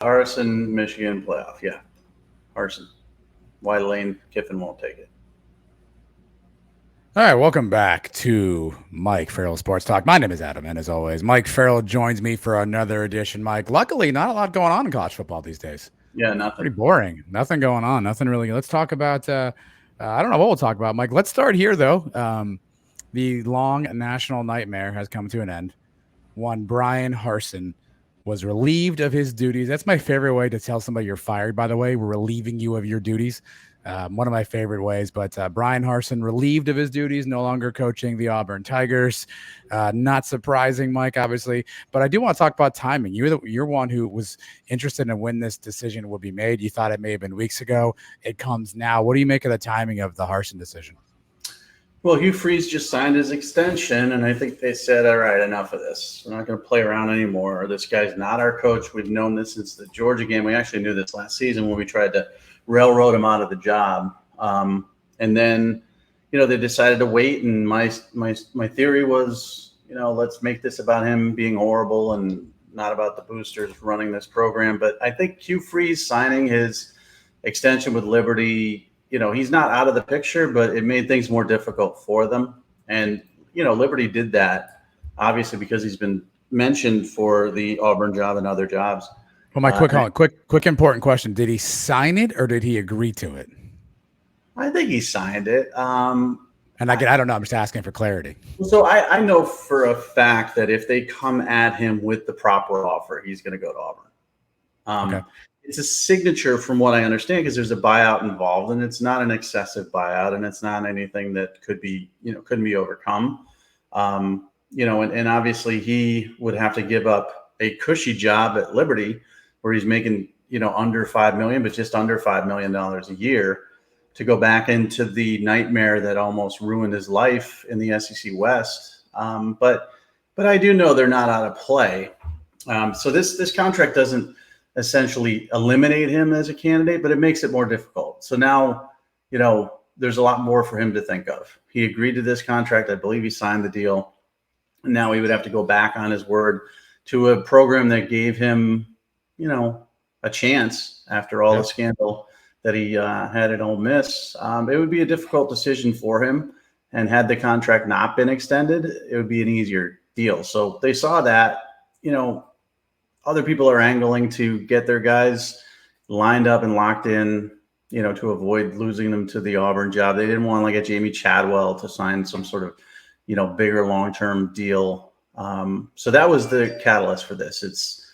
Harsin, Michigan playoff. Yeah, Harsin. Why Lane Kiffin won't take it. All right, welcome back to Mike Farrell Sports Talk. My name is Adam, and as always, Mike Farrell joins me for another edition. Mike, luckily, not a lot going on in college football these days. Yeah, nothing. Pretty boring. Nothing going on. Nothing really. Let's talk about. I don't know what we'll talk about, Mike. Let's start here, though. The long national nightmare has come to an end. One Bryan Harsin was relieved of his duties. That's my favorite way to tell somebody you're fired. By the way, we're relieving you of your duties. One of my favorite ways. But Bryan Harsin relieved of his duties, no longer coaching the Auburn Tigers. Not surprising, Mike, obviously. But I do want to talk about timing. You're one who was interested in when this decision would be made. You thought it may have been weeks ago. It comes now. What do you make of the timing of the Harsin decision? Well, Hugh Freeze just signed his extension, and I think they said, all right, enough of this. We're not going to play around anymore. This guy's not our coach. We've known this since the Georgia game. We actually knew this last season when we tried to railroad him out of the job. And then, they decided to wait, and my theory was, let's make this about him being horrible and not about the boosters running this program. But I think Hugh Freeze signing his extension with Liberty, he's not out of the picture, but it made things more difficult for them. And, Liberty did that, obviously, because he's been mentioned for the Auburn job and other jobs. Well, my quick important question. Did he sign it or did he agree to it? I think he signed it. And I don't know. I'm just asking for clarity. So I know for a fact that if they come at him with the proper offer, he's going to go to Auburn. Okay. It's a signature from what I understand because there's a buyout involved, and it's not an excessive buyout, and it's not anything that couldn't be overcome. And obviously he would have to give up a cushy job at Liberty where he's making, under $5 million, but just under $5 million a year to go back into the nightmare that almost ruined his life in the SEC West. But I do know they're not out of play. So this contract doesn't essentially eliminate him as a candidate, but it makes it more difficult. So now, there's a lot more for him to think of. He agreed to this contract. I believe he signed the deal. And now he would have to go back on his word to a program that gave him, a chance after all the scandal that he had at Ole Miss. It would be a difficult decision for him. And had the contract not been extended, it would be an easier deal. So they saw that, other people are angling to get their guys lined up and locked in, to avoid losing them to the Auburn job. They didn't want like a Jamie Chadwell to sign some sort of, bigger long-term deal. So that was the catalyst for this. It's,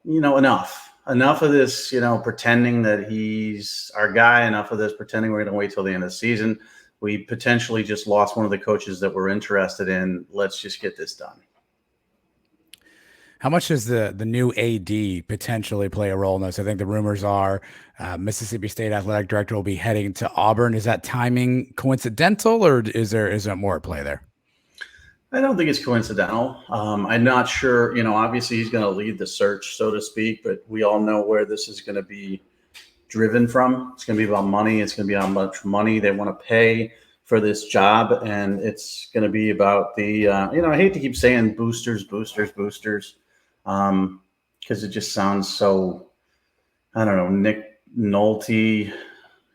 enough of this, pretending that he's our guy, enough of this pretending we're going to wait till the end of the season. We potentially just lost one of the coaches that we're interested in. Let's just get this done. How much does the new AD potentially play a role in this? I think the rumors are Mississippi State athletic director will be heading to Auburn. Is that timing coincidental, or is there more at play there? I don't think it's coincidental. I'm not sure, obviously he's going to lead the search, so to speak, but we all know where this is going to be driven from. It's going to be about money. It's going to be how much money they want to pay for this job. And it's going to be about the, I hate to keep saying boosters, because it just sounds so, I don't know, Nick Nolte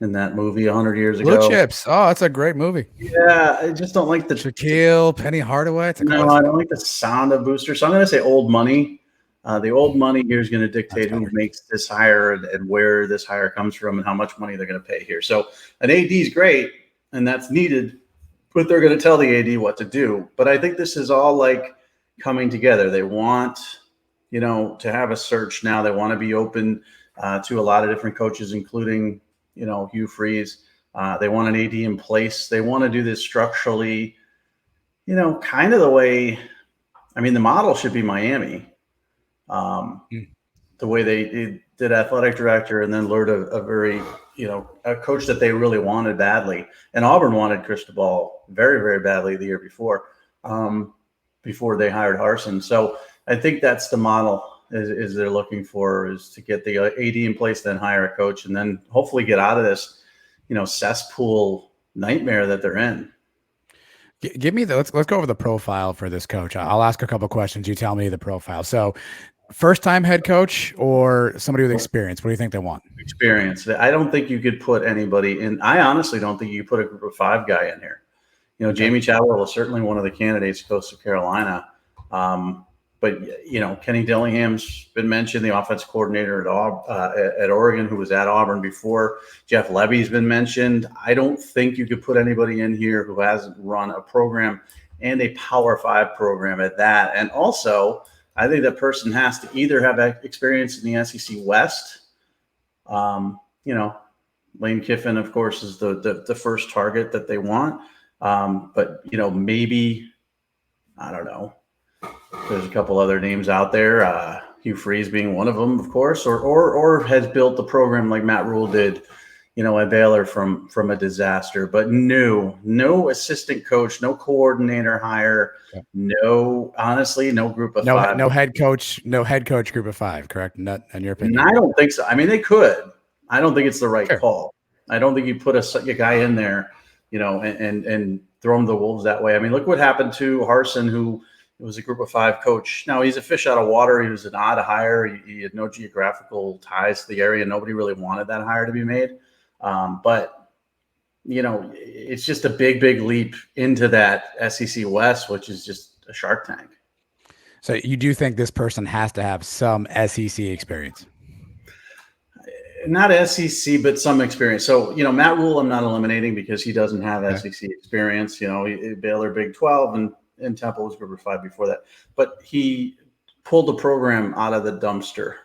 in that movie 100 years ago. Blue Chips. Oh, that's a great movie. Yeah, I just don't like the Shaquille, Penny Hardaway. No, I don't like the sound of booster. So I'm going to say old money. The old money here is going to dictate who makes this hire and where this hire comes from and how much money they're going to pay here. So an AD is great and that's needed, but they're going to tell the AD what to do. But I think this is all like coming together. They want, to have a search now. They want to be open to a lot of different coaches, including, Hugh Freeze. They want an AD in place. They want to do this structurally, kind of the way, the model should be Miami. The way they did athletic director and then lured a very, a coach that they really wanted badly. And Auburn wanted Cristobal very, very badly the year before they hired Harsin. So I think that's the model is they're looking for, is to get the AD in place, then hire a coach, and then hopefully get out of this, cesspool nightmare that they're in. Give me let's go over the profile for this coach. I'll ask a couple questions. You tell me the profile. So First-time head coach or somebody with experience? What do you think they want? Experience. I don't think you could put anybody in. I honestly don't think you could put a group of 5 guy in here. You know, Okay. Jamie Chadwell is certainly one of the candidates, Coastal Carolina. But, you know, Kenny Dillingham's been mentioned, the offense coordinator at Oregon, who was at Auburn before. Jeff Levy's been mentioned. I don't think you could put anybody in here who hasn't run a program and a Power 5 program at that. And also, I think that person has to either have experience in the SEC West. You know, Lane Kiffin, of course, is the first target that they want. But, you know, maybe, I don't know. There's a couple other names out there, Hugh Freeze being one of them, of course, or has built the program like Matt Rule did, you know, at Baylor from a disaster. But no assistant coach, no coordinator hire, honestly, no group of 5. No head coach group of 5, correct? Not in your opinion. I don't think so. I mean, they could. I don't think it's the right Sure. call. I don't think you put a guy in there, you know, and throw him to the wolves that way. I mean, look what happened to Harsin, who was a group of 5 coach. Now, he's a fish out of water. He was an odd hire. He had no geographical ties to the area. Nobody really wanted that hire to be made. But, you know, it's just a big, big leap into that SEC West, which is just a shark tank. So you do think this person has to have some SEC experience? Not SEC, but some experience. So, you know, Matt Rule, I'm not eliminating because he doesn't have SEC experience. You know, Baylor Big 12 and Temple was group of 5 before that. But he pulled the program out of the dumpster,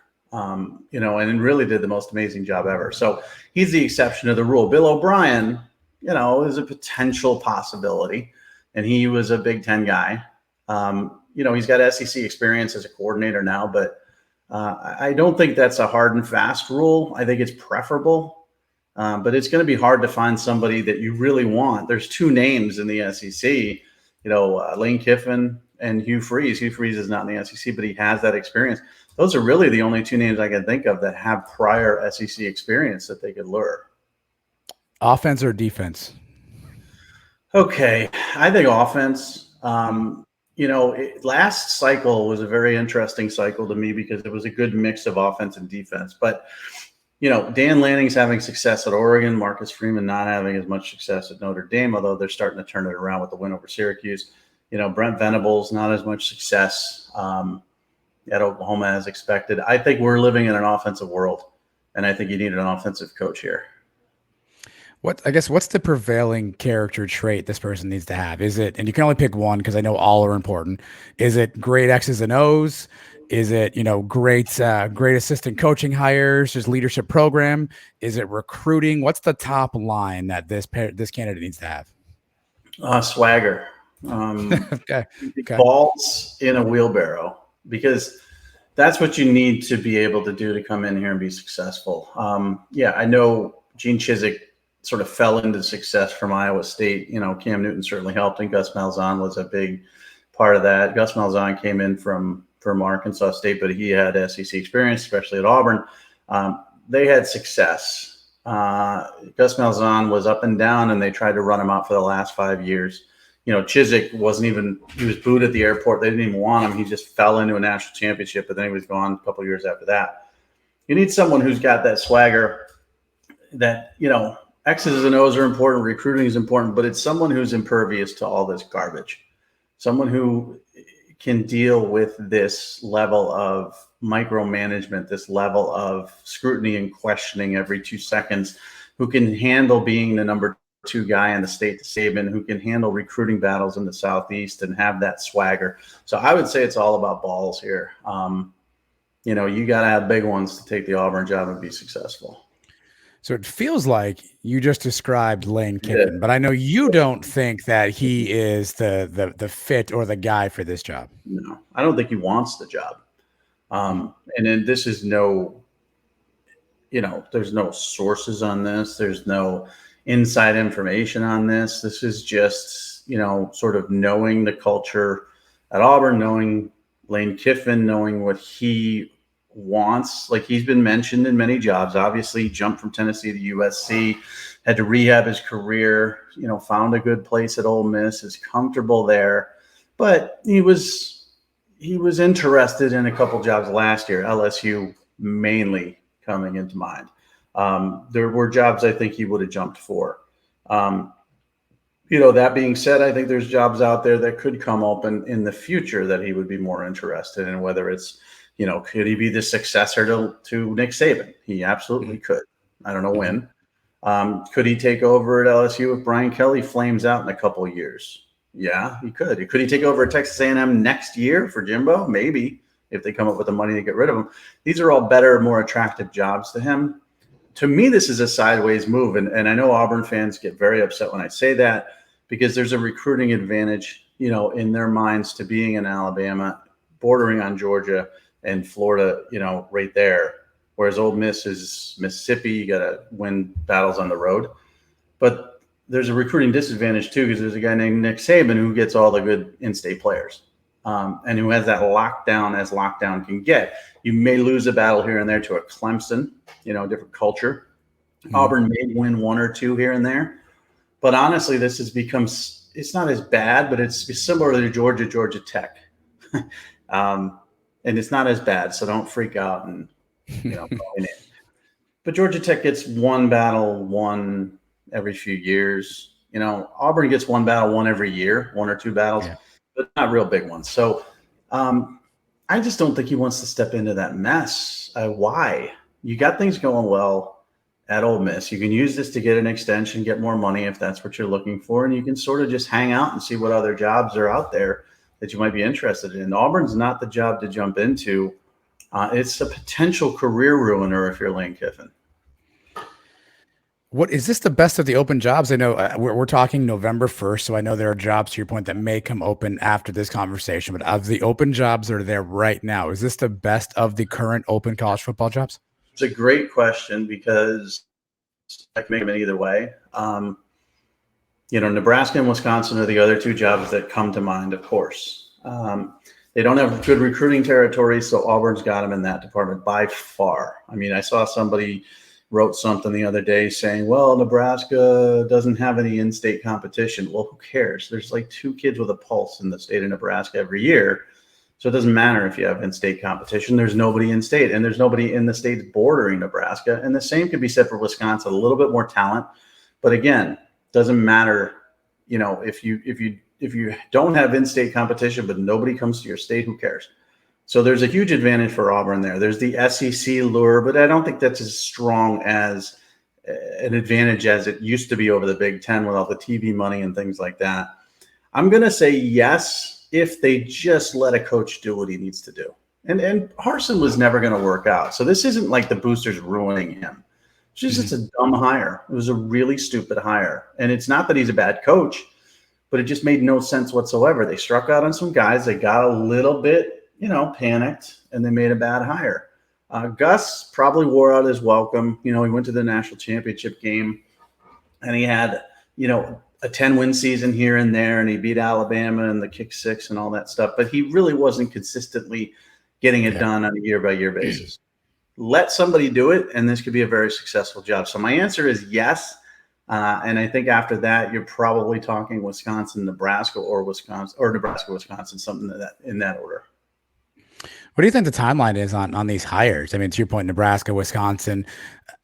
you know, and really did the most amazing job ever. So he's the exception to the rule. Bill O'Brien, you know, is a potential possibility. And he was a Big 10 guy. You know, he's got SEC experience as a coordinator now, but I don't think that's a hard and fast rule. I think it's preferable, but it's going to be hard to find somebody that you really want. There's 2 names in the SEC, you know, Lane Kiffin and Hugh Freeze. Hugh Freeze is not in the SEC, but he has that experience. Those are really the only 2 names I can think of that have prior SEC experience that they could lure. Offense or defense? Okay, I think offense. You know, last cycle was a very interesting cycle to me because it was a good mix of offense and defense. But, you know, Dan Lanning's having success at Oregon, Marcus Freeman not having as much success at Notre Dame, although they're starting to turn it around with the win over Syracuse. You know, Brent Venables, not as much success at Oklahoma as expected. I think we're living in an offensive world, and I think you need an offensive coach here. What's the prevailing character trait this person needs to have? Is it, and you can only pick one because I know all are important. Is it great X's and O's? Is it, you know, great assistant coaching hires, just leadership program? Is it recruiting? What's the top line that this candidate needs to have? Swagger. Okay. Balls in a wheelbarrow, because that's what you need to be able to do to come in here and be successful. Yeah, I know Gene Chizik sort of fell into success from Iowa State. You know, Cam Newton certainly helped, and Gus Malzahn was a big part of that. Gus Malzahn came in from Arkansas State, but he had SEC experience, especially at Auburn. They had success. Gus Malzahn was up and down, and they tried to run him out for the last 5 years. You know, Chizik he was booed at the airport. They didn't even want him. He just fell into a national championship, but then he was gone a couple of years after that. You need someone who's got that swagger that, you know, X's and O's are important, recruiting is important, but it's someone who's impervious to all this garbage. Someone who can deal with this level of micromanagement, this level of scrutiny and questioning every 2 seconds, who can handle being the number 2 guy in the state to Saban, who can handle recruiting battles in the Southeast and have that swagger. So I would say it's all about balls here. You know, you got to have big ones to take the Auburn job and be successful. So it feels like you just described Lane Kiffin, but I know you don't think that he is the fit or the guy for this job. No, I don't think he wants the job. And then this is no, you know, there's no sources on this. There's no inside information on this. This is just, you know, sort of knowing the culture at Auburn, knowing Lane Kiffin, knowing what he wants. Like, he's been mentioned in many jobs. Obviously, he jumped from Tennessee to USC, had to rehab his career, you know, found a good place at Ole Miss, is comfortable there. But he was he was interested in a couple jobs last year, LSU mainly coming into mind. There were jobs I think he would have jumped for. That being said, I think there's jobs out there that could come open in the future that he would be more interested in, whether it's, could he be the successor to Nick Saban? He absolutely could. I don't know when. Could he take over at LSU if Brian Kelly flames out in a couple of years? Yeah, he could. Could he take over at Texas A&M next year for Jimbo? Maybe, if they come up with the money to get rid of him. These are all better, more attractive jobs to him. To me, this is a sideways move. And I know Auburn fans get very upset when I say that, because there's a recruiting advantage, in their minds to being in Alabama, bordering on Georgia and Florida, right there. Whereas Ole Miss is Mississippi, you got to win battles on the road. But there's a recruiting disadvantage too, because there's a guy named Nick Saban who gets all the good in-state players, and who has that lockdown as lockdown can get. You may lose a battle here and there to a Clemson, different culture. Auburn may win one or two here and there. But honestly, this has become, it's not as bad, but it's similar to Georgia Tech. And it's not as bad, so don't freak out and, But Georgia Tech gets one battle, one every few years. Auburn gets one battle, one every year, one or two battles, but not real big ones. So I just don't think he wants to step into that mess. Why? You got things going well at Ole Miss. You can use this to get an extension, get more money if that's what you're looking for, and you can sort of just hang out and see what other jobs are out there that you might be interested in. Auburn's not the job to jump into. It's a potential career ruiner if you're Lane Kiffin. What is this the best of the open jobs? I know we're talking November 1st, so I know there are jobs, to your point, that may come open after this conversation. But of the open jobs that are there right now, is this the best of the current open college football jobs? It's a great question, because I can make them either way. Nebraska and Wisconsin are the other two jobs that come to mind, of course. They don't have good recruiting territories, so Auburn's got them in that department by far. I mean, I saw somebody wrote something the other day saying, well, Nebraska doesn't have any in-state competition. Well, who cares? There's like 2 kids with a pulse in the state of Nebraska every year. So it doesn't matter if you have in-state competition. There's nobody in state, and there's nobody in the states bordering Nebraska. And the same could be said for Wisconsin, a little bit more talent. But again, doesn't matter, if you don't have in-state competition, but nobody comes to your state, who cares? So there's a huge advantage for Auburn there. There's the SEC lure, but I don't think that's as strong as an advantage as it used to be over the Big Ten with all the TV money and things like that. I'm going to say yes, if they just let a coach do what he needs to do. And Harsin was never going to work out. So this isn't like the boosters ruining him. It's a dumb hire. It was a really stupid hire. And it's not that he's a bad coach, but it just made no sense whatsoever. They struck out on some guys. They got a little bit, panicked, and they made a bad hire. Gus probably wore out his welcome. He went to the national championship game, and he had, a 10-win season here and there, and he beat Alabama and the kick 6 and all that stuff. But he really wasn't consistently getting it done on a year-by-year basis. Let somebody do it, and this could be a very successful job. So my answer is yes. And I think after that, you're probably talking Wisconsin, Nebraska, or Nebraska, Wisconsin, something in that order. What do you think the timeline is on these hires? I mean, to your point, Nebraska, Wisconsin.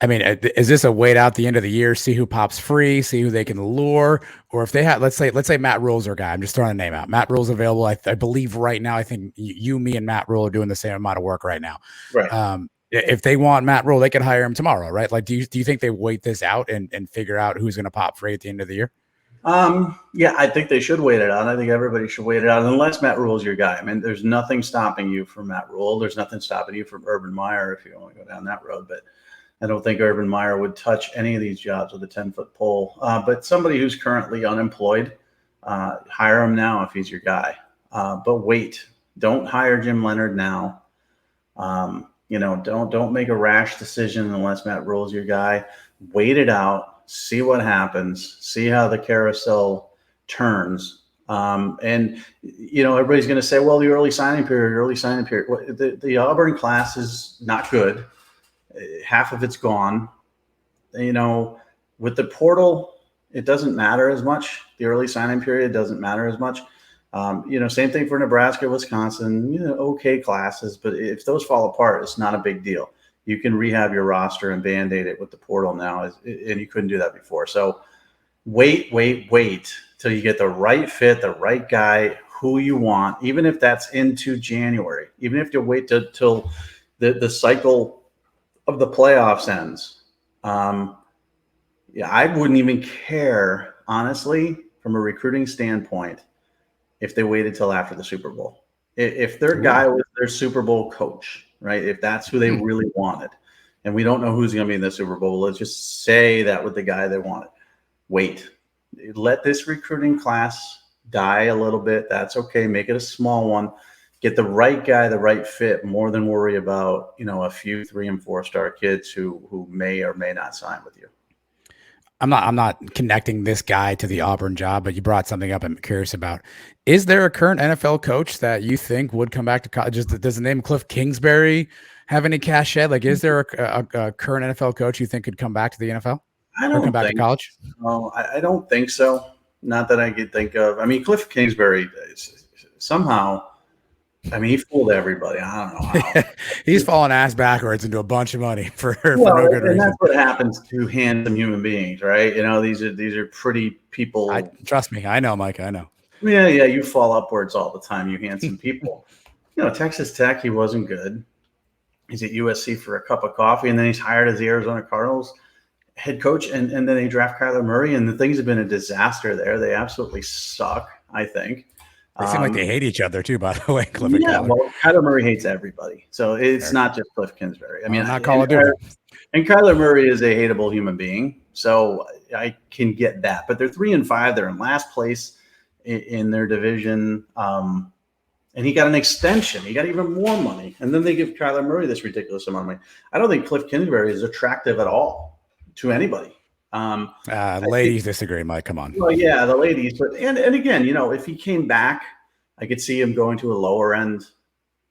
I mean, is this a wait out the end of the year, see who pops free, see who they can lure, or if they had, let's say Matt Rule's our guy. I'm just throwing a name out. Matt Rule's available. I believe right now. I think you, me, and Matt Rule are doing the same amount of work right now. Right. If they want Matt Rule, they can hire him tomorrow, right? Like, do you think they wait this out and figure out who's going to pop free at the end of the year? Yeah, I think they should wait it out. I think everybody should wait it out unless Matt Rule's your guy. I mean, there's nothing stopping you from Matt Rule. There's nothing stopping you from Urban Meyer if you want to go down that road. But I don't think Urban Meyer would touch any of these jobs with a 10-foot pole. But somebody who's currently unemployed, hire him now if he's your guy. But wait, don't hire Jim Leonhard now. Don't make a rash decision unless Matt Rule's your guy. Wait it out. See what happens, see how the carousel turns. And everybody's going to say, well, the early signing period. Well, the Auburn class is not good. Half of it's gone. With the portal, it doesn't matter as much. The early signing period doesn't matter as much. Same thing for Nebraska, Wisconsin, okay classes, but if those fall apart, it's not a big deal. You can rehab your roster and Band-Aid it with the portal now, and you couldn't do that before. So wait till you get the right fit, the right guy, who you want, even if that's into January, even if you wait till the cycle of the playoffs ends. I wouldn't even care, honestly, from a recruiting standpoint, if they waited till after the Super Bowl. If their guy was their Super Bowl coach, right? If that's who they really wanted, and we don't know who's going to be in the Super Bowl, let's just say that was the guy they wanted. Wait. Let this recruiting class die a little bit. That's okay. Make it a small one. Get the right guy, the right fit, more than worry about, a few 3- and 4-star kids who may or may not sign with you. I'm not connecting this guy to the Auburn job, but you brought something up I'm curious about. Is there a current NFL coach that you think would come back to college? Does the name Cliff Kingsbury have any cachet? Like, is there a current NFL coach you think could come back to the NFL? I don't come back think to college? No, I don't think so. Not that I could think of. I mean, Cliff Kingsbury somehow, he fooled everybody. I don't know how. He's fallen ass backwards into a bunch of money for no good reason. And that's what happens to handsome human beings, right? These are pretty people. Trust me, I know, Mike. I know. Yeah, you fall upwards all the time, you handsome people. Texas Tech, he wasn't good. He's at USC for a cup of coffee, and then he's hired as the Arizona Cardinals head coach, and then they draft Kyler Murray, and the things have been a disaster there. They absolutely suck, I think. They seem like they hate each other too, by the way. Cliff and Kyler. Well, Kyler Murray hates everybody, so it's not just Cliff Kingsbury. Not Call of Duty. And Kyler Murray is a hateable human being, so I can get that. But they're 3-5; they're in last place in their division, and he got an extension. He got even more money, and then they give Kyler Murray this ridiculous amount of money. I don't think Cliff Kingsbury is attractive at all to anybody. Ladies disagree, Mike. Come on. Well, yeah, the ladies, but and again, if he came back, I could see him going to a lower end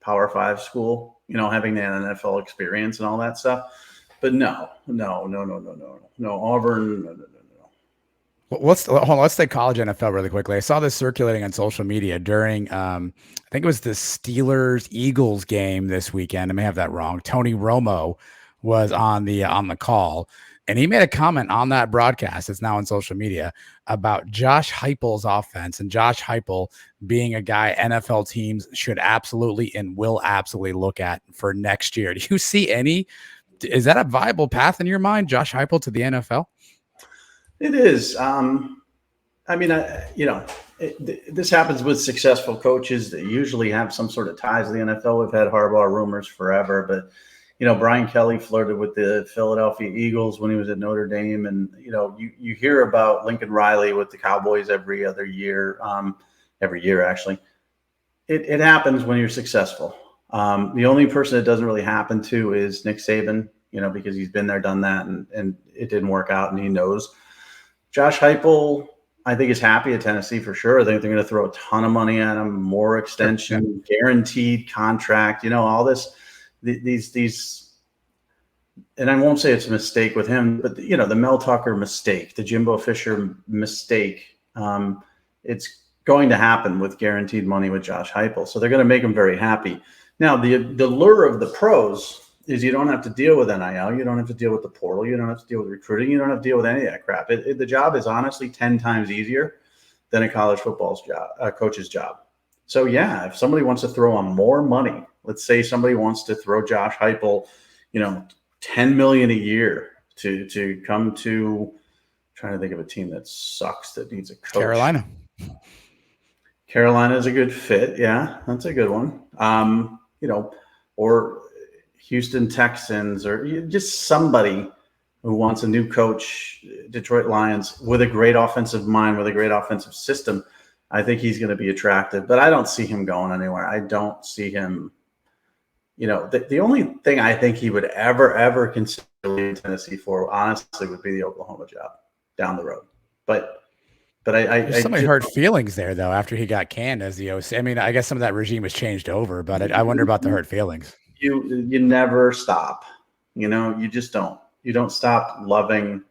Power 5 school, having the NFL experience and all that stuff. But no, Auburn, no. Let's take college NFL really quickly. I saw this circulating on social media during, I think it was the Steelers-Eagles game this weekend. I may have that wrong. Tony Romo was on the call, and he made a comment on that broadcast. It's now on social media about Josh Heupel's offense, and Josh Heupel being a guy NFL teams should absolutely and will absolutely look at for next year. Do you see is that a viable path in your mind, Josh Heupel to the NFL? It is. This happens with successful coaches that usually have some sort of ties to the NFL. We've had Harbaugh rumors forever, but Brian Kelly flirted with the Philadelphia Eagles when he was at Notre Dame. And, you hear about Lincoln Riley with the Cowboys every year, actually. It happens when you're successful. The only person it doesn't really happen to is Nick Saban, because he's been there, done that, and it didn't work out, and he knows. Josh Heupel, I think, is happy at Tennessee for sure. I think they're going to throw a ton of money at him, more extension, guaranteed contract, all this. These, and I won't say it's a mistake with him, but the Mel Tucker mistake, the Jimbo Fisher mistake, it's going to happen with guaranteed money with Josh Heupel. So they're going to make him very happy. Now, the lure of the pros is you don't have to deal with NIL, you don't have to deal with the portal, you don't have to deal with recruiting, you don't have to deal with any of that crap. The job is honestly 10 times easier than a college football's job, a coach's job. So yeah, if somebody wants to throw on more money, let's say somebody wants to throw Josh Heupel, $10 million a year to come to, I'm trying to think of a team that sucks that needs a coach. Carolina is a good fit. Yeah, that's a good one. Or Houston Texans, or just somebody who wants a new coach, Detroit Lions, with a great offensive mind, with a great offensive system. I think he's going to be attractive, but I don't see him going anywhere. I don't see him, the only thing I think he would ever consider leaving Tennessee for, honestly, would be the Oklahoma job down the road. But there's so many hurt feelings there, though, after he got canned as the OC. I mean, I guess some of that regime has changed over, but I wonder about the hurt feelings. You never stop. You just don't. You don't stop loving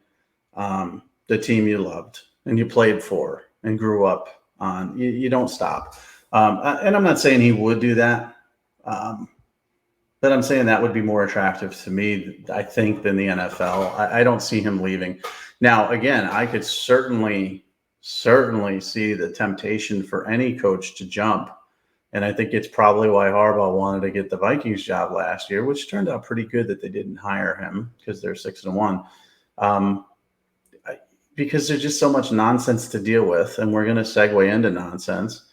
the team you loved and you played for and grew up on. You don't stop. And I'm not saying he would do that, but I'm saying that would be more attractive to me, I think, than the NFL. I don't see him leaving. Now, again, I could certainly see the temptation for any coach to jump. And I think it's probably why Harbaugh wanted to get the Vikings job last year, which turned out pretty good that they didn't hire him because they're 6-1. Because there's just so much nonsense to deal with, and we're going to segue into nonsense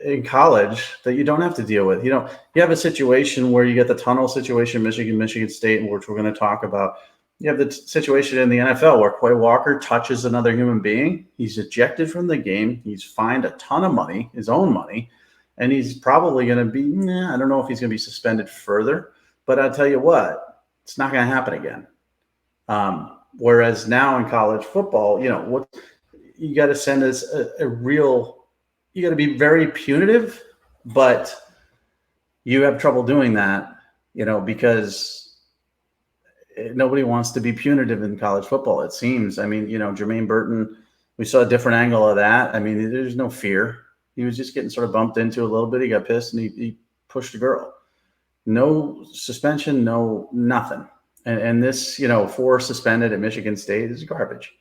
in college that you don't have to deal with. You have a situation where you get the tunnel situation, Michigan State, which we're going to talk about. You have the situation in the NFL where Quay Walker touches another human being. He's ejected from the game. He's fined a ton of money, his own money, and he's probably going to be, I don't know if he's going to be suspended further, but I'll tell you what, it's not going to happen again. Whereas now in college football, what you got to send us a real, you got to be very punitive, but you have trouble doing that, because nobody wants to be punitive in college football, it seems. I mean, Jermaine Burton, we saw a different angle of that. I mean, there's no fear. He was just getting sort of bumped into a little bit. He got pissed and he pushed a girl. No suspension, no nothing. And this, 4 suspended at Michigan State is garbage.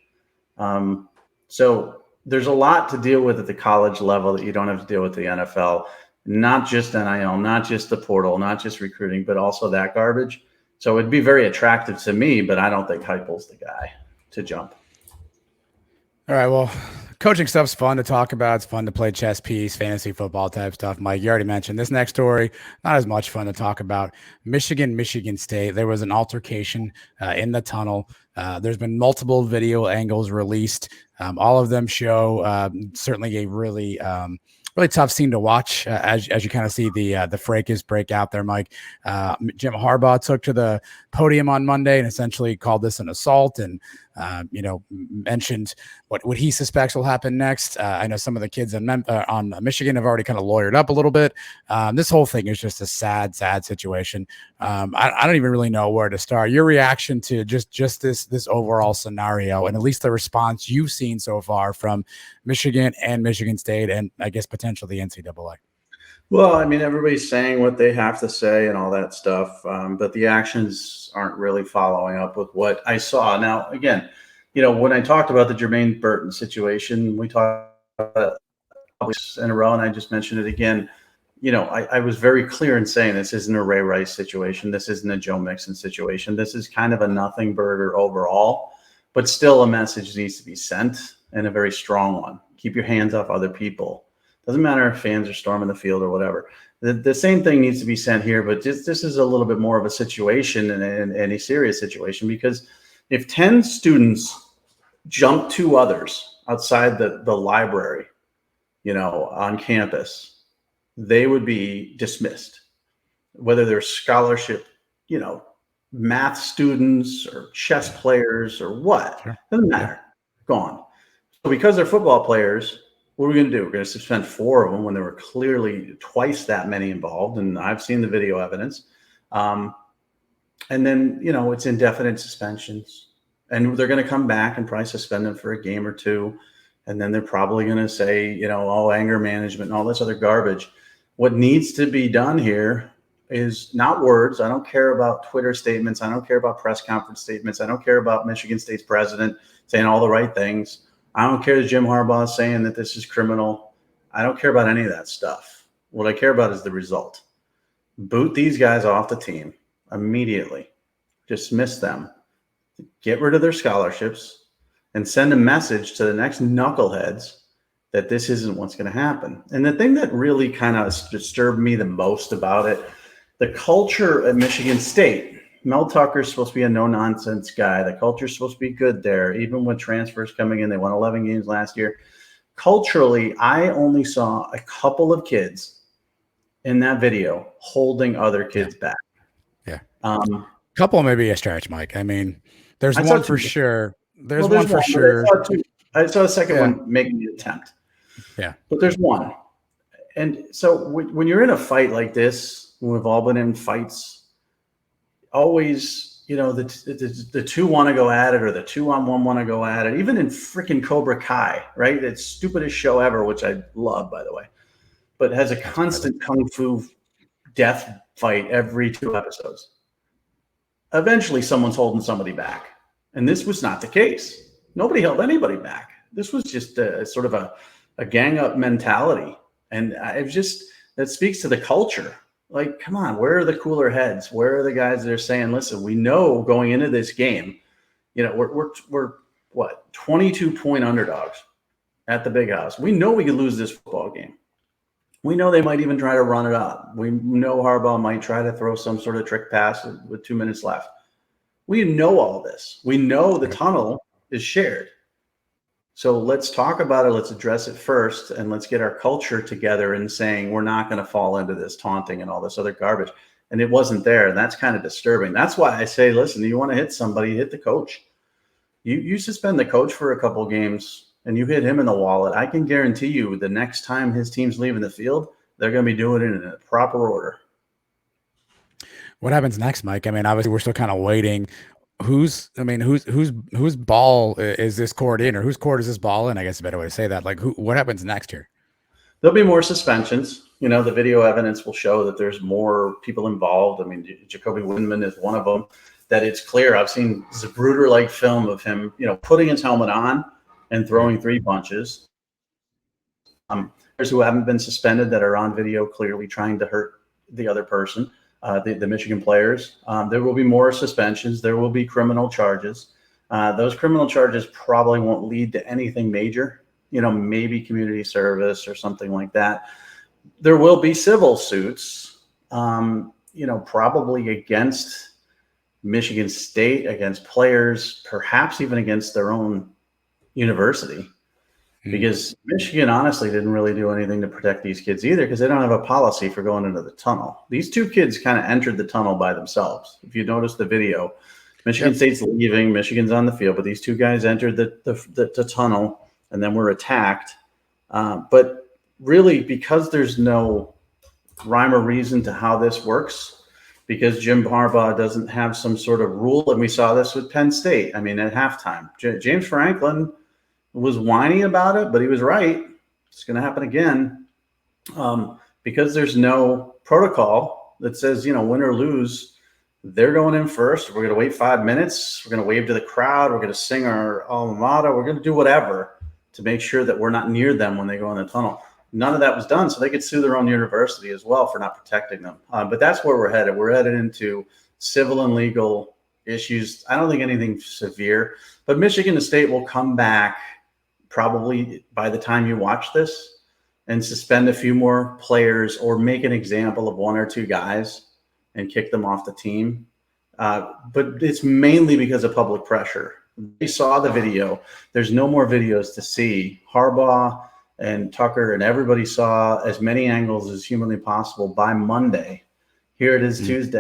So there's a lot to deal with at the college level that you don't have to deal with the NFL, not just NIL, not just the portal, not just recruiting, but also that garbage. So it'd be very attractive to me, but I don't think Heupel's the guy to jump. All right, well, coaching stuff's fun to talk about. It's fun to play chess piece, fantasy football type stuff. Mike, you already mentioned this next story. Not as much fun to talk about. Michigan State. There was an altercation in the tunnel. There's been multiple video angles released. All of them show certainly a really tough scene to watch as you kind of see the fracas break out there, Mike. Jim Harbaugh took to the podium on Monday and essentially called this an assault and, mentioned what he suspects will happen next. I know some of the kids on Michigan have already kind of lawyered up a little bit. This whole thing is just a sad situation. I don't even really know where to start. Your reaction to just this overall scenario and at least the response you've seen so far from Michigan and Michigan State and I guess potentially the NCAA. Well, I mean, everybody's saying what they have to say and all that stuff, but the actions aren't really following up with what I saw. Now, again, when I talked about the Jermaine Burton situation, we talked about it in a row, and I just mentioned it again. I was very clear in saying this isn't a Ray Rice situation. This isn't a Joe Mixon situation. This is kind of a nothing burger overall, but still a message needs to be sent, and a very strong one. Keep your hands off other people. Doesn't matter if fans are storming the field or whatever. The same thing needs to be sent here, but this is a little bit more of a situation and a serious situation, because if 10 students jump 2 others outside the library, on campus, they would be dismissed, whether they're scholarship, math students or chess players or what. Sure. Doesn't matter. Gone. So because they're football players, what are we going to do? We're going to suspend 4 of them when there were clearly twice that many involved. And I've seen the video evidence. And then, it's indefinite suspensions. And they're going to come back and probably suspend them for a game or 2. And then they're probably going to say, anger management and all this other garbage. What needs to be done here is not words. I don't care about Twitter statements. I don't care about press conference statements. I don't care about Michigan State's president saying all the right things. I don't care that Jim Harbaugh is saying that this is criminal. I don't care about any of that stuff. What I care about is the result. Boot these guys off the team immediately. Dismiss them. Get rid of their scholarships and send a message to the next knuckleheads that this isn't what's going to happen. And the thing that really kind of disturbed me the most about it, the culture at Michigan State. Mel Tucker's supposed to be a no-nonsense guy. The culture's supposed to be good there. Even with transfers coming in, they won 11 games last year. Culturally, I only saw a couple of kids in that video holding other kids back. Yeah. Couple maybe a stretch, Mike. I mean, there's one for sure. There's one for sure. I saw a second one making the attempt. Yeah. But there's one. And so when you're in a fight like this, we've all been in fights, always, the 2 want to go at it, or the 2-on-1 want to go at it. Even in freaking Cobra Kai, right? It's stupidest show ever, which I love, by the way. but has a constant kung fu death fight every 2 episodes. Eventually, someone's holding somebody back. And this was not the case. Nobody held anybody back. This was just a sort of a gang up mentality. And that speaks to the culture. Like, come on, where are the cooler heads? Where are the guys that are saying, listen, we know going into this game, we're what, 22-point underdogs at the Big House. We know we could lose this football game. We know they might even try to run it up. We know Harbaugh might try to throw some sort of trick pass with 2 minutes left. We know all this. We know the tunnel is shared. So let's talk about it. Let's address it first, and let's get our culture together in saying we're not going to fall into this taunting and all this other garbage. And it wasn't there, and that's kind of disturbing. That's why I say, listen, you want to hit somebody, hit the coach. You suspend the coach for a couple games, and you hit him in the wallet. I can guarantee you the next time his team's leaving the field, they're going to be doing it in a proper order. What happens next, Mike? I mean, obviously we're still kind of waiting. Whose ball is this court in, or whose court is this ball in? I guess a better way to say that. Like, what happens next here? There'll be more suspensions. The video evidence will show that there's more people involved. I mean, Jacoby Windman is one of them. That it's clear. I've seen Zapruder-like film of him, putting his helmet on and throwing 3 punches. There's who haven't been suspended that are on video clearly trying to hurt the other person. The Michigan players. There will be more suspensions. There will be criminal charges. Those criminal charges probably won't lead to anything major, maybe community service or something like that. There will be civil suits, probably against Michigan State, against players, perhaps even against their own university. Because Michigan honestly didn't really do anything to protect these kids either, because they don't have a policy for going into the tunnel. These 2 kids kind of entered the tunnel by themselves. If you notice the video, Michigan State's leaving, Michigan's on the field, but these 2 guys entered the tunnel and then were attacked. But really, because there's no rhyme or reason to how this works, because Jim Harbaugh doesn't have some sort of rule, and we saw this with Penn State. I mean, at halftime, James Franklin was whiny about it, but he was right. It's going to happen again because there's no protocol that says, win or lose, they're going in first. We're going to wait 5 minutes. We're going to wave to the crowd. We're going to sing our alma mater. We're going to do whatever to make sure that we're not near them when they go in the tunnel. None of that was done, so they could sue their own university as well for not protecting them. But that's where we're headed. We're headed into civil and legal issues. I don't think anything severe, but Michigan State will come back probably by the time you watch this and suspend a few more players or make an example of 1 or 2 guys and kick them off the team. But it's mainly because of public pressure. They saw the video. There's no more videos to see. Harbaugh and Tucker and everybody saw as many angles as humanly possible by Monday. Here it is Tuesday,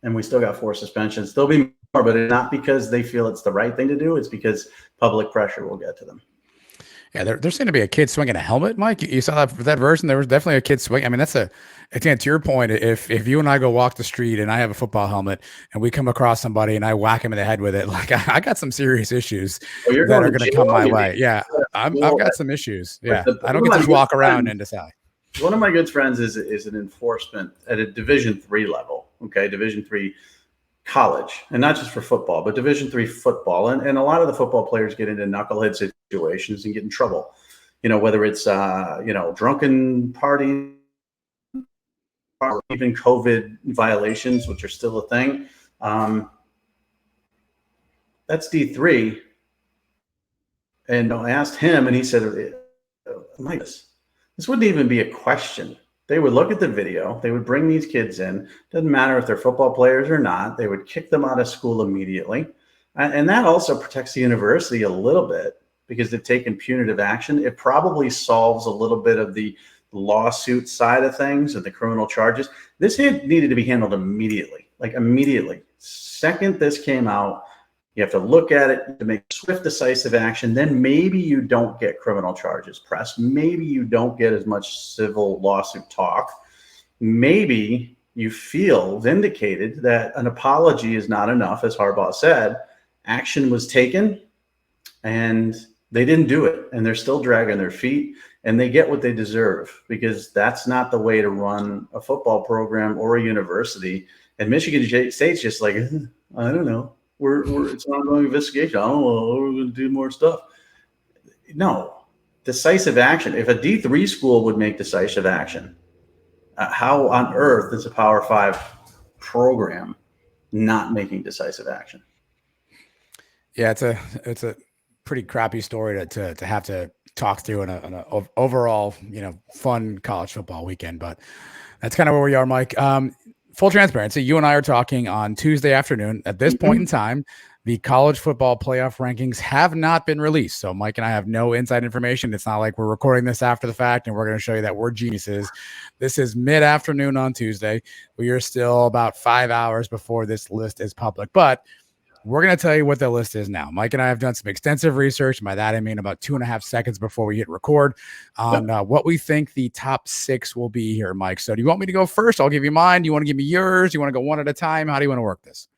and we still got 4 suspensions. There'll be more, but it's not because they feel it's the right thing to do. It's because public pressure will get to them. Yeah, there's going to be a kid swinging a helmet, Mike. You saw that version. There was definitely a kid swing. I mean, again, to your point, if you and I go walk the street and I have a football helmet and we come across somebody and I whack him in the head with it, like I got some serious issues that are going to come my way. Yeah, I've got some issues. Yeah, I don't get to just walk around and decide. One of my good friends is an enforcement at a Division III level. Okay, Division III college, and not just for football, but Division III football. And a lot of the football players get into knucklehead situations and get in trouble, whether it's, drunken party or even COVID violations, which are still a thing. That's D3. And I asked him, and he said, Mike, this wouldn't even be a question. They would look at the video. They would bring these kids in. Doesn't matter if they're football players or not. They would kick them out of school immediately. And that also protects the university a little bit because they've taken punitive action. It probably solves a little bit of the lawsuit side of things and the criminal charges. This needed to be handled immediately, like immediately. Second this came out, you have to look at it to make swift, decisive action. Then maybe you don't get criminal charges pressed. Maybe you don't get as much civil lawsuit talk. Maybe you feel vindicated that an apology is not enough, as Harbaugh said. Action was taken, and they didn't do it, and they're still dragging their feet. and they get what they deserve, because that's not the way to run a football program or a university. And Michigan State's just like, I don't know. It's an ongoing investigation. I don't know. We're going to do more stuff. No, decisive action. If a D3 school would make decisive action, how on earth is a Power 5 program not making decisive action? Yeah, it's a pretty crappy story to have to talk through in an overall, fun college football weekend. But that's kind of where we are, Mike. Full transparency, you and I are talking on Tuesday afternoon. At this point in time, the college football playoff rankings have not been released. So Mike and I have no inside information. It's not like we're recording this after the fact and we're going to show you that we're geniuses. This is mid-afternoon on Tuesday. We are still about 5 hours before this list is public. But we're going to tell you what the list is now. Mike and I have done some extensive research. By that, I mean about 2.5 seconds before we hit record on what we think the top 6 will be here, Mike. So do you want me to go first? I'll give you mine. Do you want to give me yours? Do you want to go one at a time? How do you want to work this?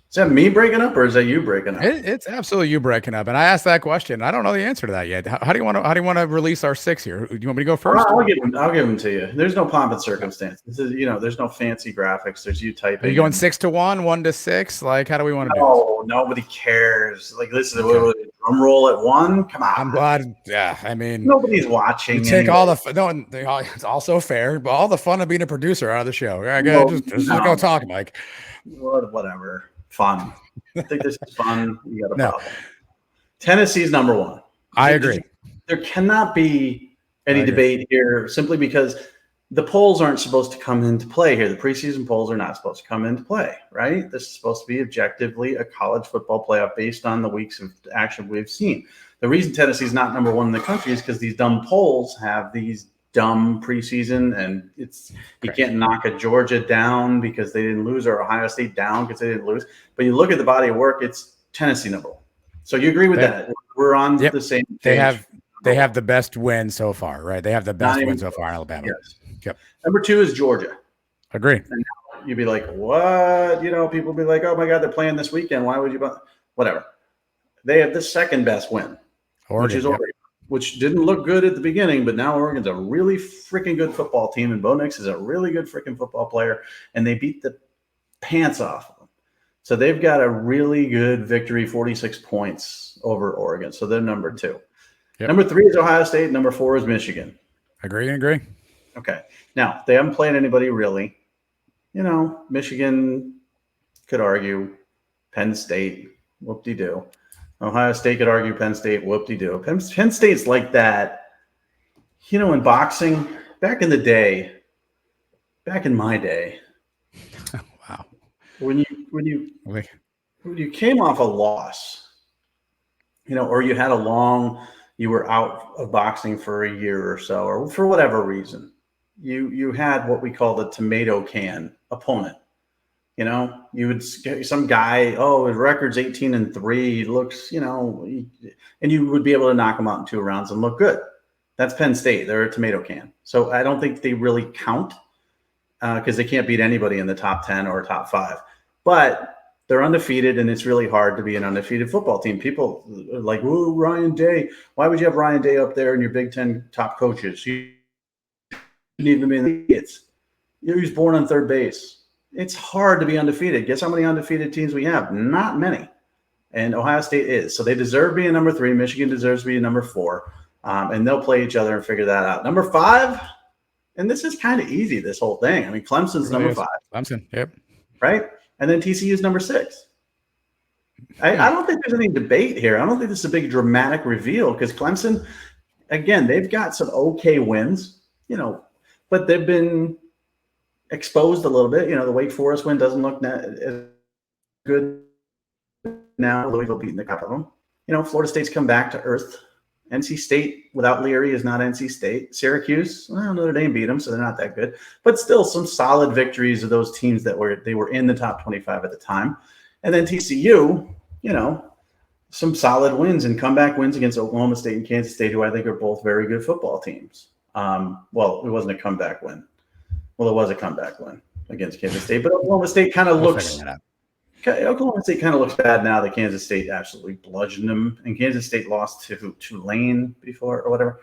Is that me breaking up, or is that you breaking up? It's absolutely you breaking up. And I asked that question. I don't know the answer to that yet. How do you want to release our 6 here? Do you want me to go first? I'll give them to you. There's no pomp and circumstance. This is, there's no fancy graphics. There's you typing. Are you going 6 to 1, 1 to 6? Like, how do we want to do this? Oh, nobody cares. Like, this is a drum roll at 1. Come on. I'm glad. Yeah, I mean, nobody's watching. You take all the it's also fair, but all the fun of being a producer out of the show. Yeah, just go talk, Mike. Whatever. Fun. I think this is fun. You got a problem. Tennessee's number 1. I agree. There cannot be any debate here, simply because the polls aren't supposed to come into play here. The preseason polls are not supposed to come into play, right? This is supposed to be objectively a college football playoff based on the weeks of action we've seen. The reason Tennessee's not number 1 in the country is because these dumb polls have these dumb preseason, and you can't knock a Georgia down because they didn't lose, or Ohio State down because they didn't lose. But you look at the body of work, it's Tennessee number 1. So you agree with that? We're on the same page. They have the best win so far, right? They have the best win so far in Alabama. Yes. Yep. Number 2 is Georgia. Agree. And you'd be like, what? People be like, oh my God, they're playing this weekend. Why would you? Whatever. They have the second best win, which is Oregon, which didn't look good at the beginning, but now Oregon's a really freaking good football team, and Bo Nix is a really good freaking football player, and they beat the pants off of them. So they've got a really good victory, 46 points over Oregon. So they're number 2. Yep. Number 3 is Ohio State. Number 4 is Michigan. Agree. Okay. Now, they haven't played anybody really. Michigan could argue. Penn State, whoop-de-doo. Ohio State could argue. Penn State, whoop-de-doo. Penn State's like that. In boxing, back in my day. Wow. When you came off a loss, or you had you were out of boxing for a year or so, or for whatever reason, you had what we call the tomato can opponent. You would some guy, his record's 18-3, he looks, and you would be able to knock him out in 2 rounds and look good. That's Penn State. They're a tomato can. So I don't think they really count because they can't beat anybody in the top 10 or top 5. But they're undefeated, and it's really hard to be an undefeated football team. People are like, "Whoa, Ryan Day. Why would you have Ryan Day up there in your Big Ten top coaches? You need to be in the idiots. He was born on third base." It's hard to be undefeated. Guess how many undefeated teams we have? Not many. And Ohio State is. So they deserve being number 3. Michigan deserves being number 4. And they'll play each other and figure that out. Number 5, and this is kind of easy, this whole thing. I mean, Clemson's number 5. Clemson, yep. Right? And then TCU is number 6. I don't think there's any debate here. I don't think this is a big dramatic reveal because Clemson, again, they've got some okay wins, but they've been exposed a little bit. The Wake Forest win doesn't look as good now. Louisville beating the crap out of them. Florida State's come back to earth. NC State without Leary is not NC State. Syracuse, Notre Dame beat them, so they're not that good. But still some solid victories of those teams that were in the top 25 at the time. And then TCU, some solid wins and comeback wins against Oklahoma State and Kansas State, who I think are both very good football teams. Well, it wasn't a comeback win. Well, it was a comeback win against Kansas State, but Oklahoma State kind of looks Oklahoma State kind of looks bad now that Kansas State absolutely bludgeoned them, and Kansas State lost to Tulane before or whatever.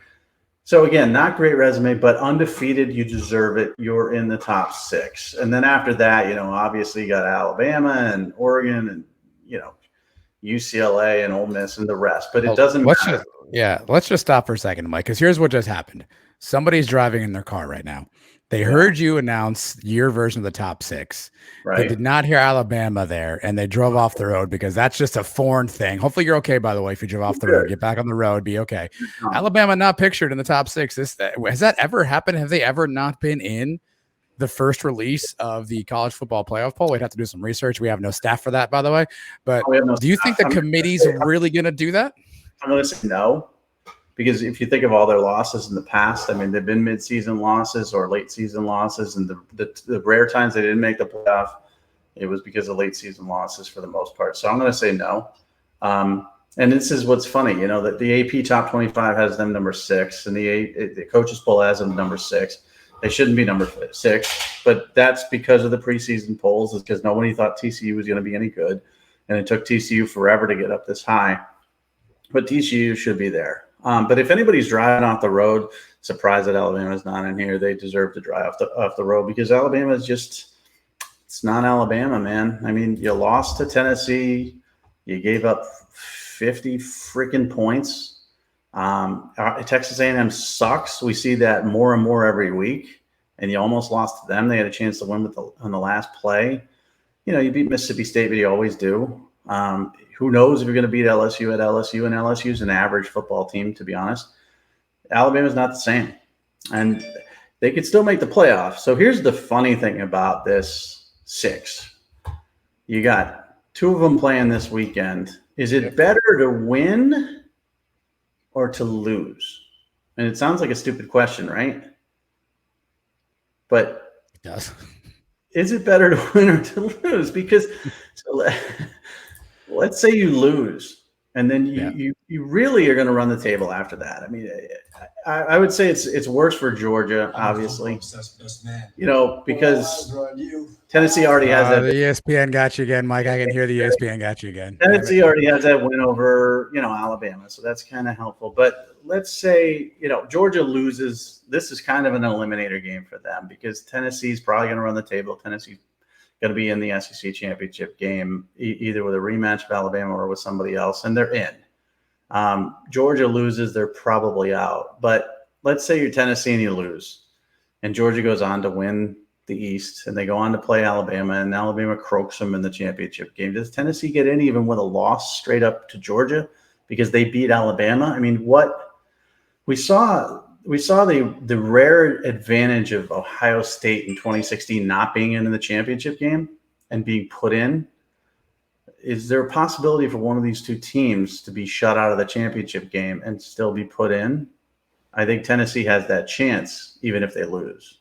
So again, not great resume, but undefeated. You deserve it. You're in the top 6. And then after that, obviously you got Alabama and Oregon and, UCLA and Ole Miss and the rest, but it doesn't matter. Let's just stop for a second, Mike, because here's what just happened. Somebody's driving in their car right now. They heard you announce your version of the top 6. Right. They did not hear Alabama there, and they drove off the road because that's just a foreign thing. Hopefully you're okay, by the way, if you drove off the road. Get back on the road, be okay. Alabama not pictured in the top 6. Has that ever happened? Have they ever not been in the first release of the college football playoff poll? We'd have to do some research. We have no staff for that, by the way. But do you think the committee's really going to do that? I'm going to say no. Because if you think of all their losses in the past, I mean, they've been mid-season losses or late-season losses, and the rare times they didn't make the playoff, it was because of late-season losses for the most part. So I'm going to say no. And this is what's funny, that the AP Top 25 has them number 6, and the coaches poll has them number 6. They shouldn't be number 6, but that's because of the preseason polls, is because nobody thought TCU was going to be any good, and it took TCU forever to get up this high. But TCU should be there. But if anybody's driving off the road, surprised that Alabama's not in here, they deserve to drive off the road, because Alabama is it's not Alabama, man. I mean, you lost to Tennessee. You gave up 50 freaking points. Texas A&M sucks. We see that more and more every week, and you almost lost to them. They had a chance to win on the last play. You beat Mississippi State, but you always do. Who knows if you're going to beat LSU at LSU, and LSU's an average football team, to be honest. Alabama's not the same, and they could still make the playoffs. So here's the funny thing about this 6. You got 2 of them playing this weekend. Is it better to win or to lose? And it sounds like a stupid question, right? But it does. Is it better to win or to lose? Because let's say you lose, and then you really are going to run the table after that. I mean, I would say it's worse for Georgia, obviously. Because Tennessee already has that. The ESPN got you again, Mike. I can hear the ESPN got you again. Tennessee already has that win over, Alabama, so that's kind of helpful. But let's say, Georgia loses. This is kind of an eliminator game for them, because Tennessee's probably going to run the table. Tennessee's going to be in the SEC championship game, either with a rematch of Alabama or with somebody else, and they're in. Georgia loses, they're probably out. But let's say you're Tennessee and you lose, and Georgia goes on to win the East, and they go on to play Alabama, and Alabama croaks them in the championship game. Does Tennessee get in even with a loss straight up to Georgia because they beat Alabama? I mean, what we saw the rare advantage of Ohio State in 2016 not being in the championship game and being put in. Is there a possibility for one of these two teams to be shut out of the championship game and still be put in? I think Tennessee has that chance, even if they lose.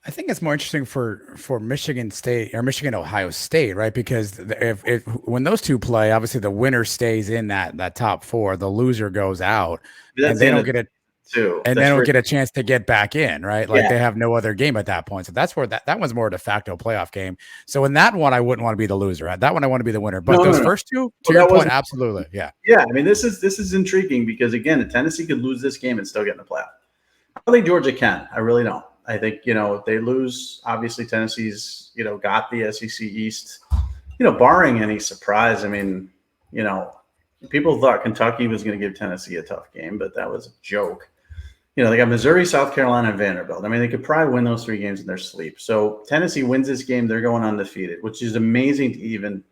I think it's more interesting for Michigan State or Ohio State, right? Because if when those two play, obviously the winner stays in that top 4, the loser goes out, and they don't get it. And they don't get a chance to get back in, right? Like they have no other game at that point. So that's where that one's more a de facto playoff game. So in that one, I wouldn't want to be the loser. At that one, I want to be the winner. But those first two, to your point, absolutely, yeah. Yeah, I mean, this is intriguing because, again, Tennessee could lose this game and still get in the playoff. I don't think Georgia can. I really don't. I think, if they lose, obviously Tennessee's, got the SEC East, barring any surprise. I mean, people thought Kentucky was going to give Tennessee a tough game, but that was a joke. They got Missouri, South Carolina, and Vanderbilt. I mean, they could probably win those 3 games in their sleep. So Tennessee wins this game. They're going undefeated, which is amazing to even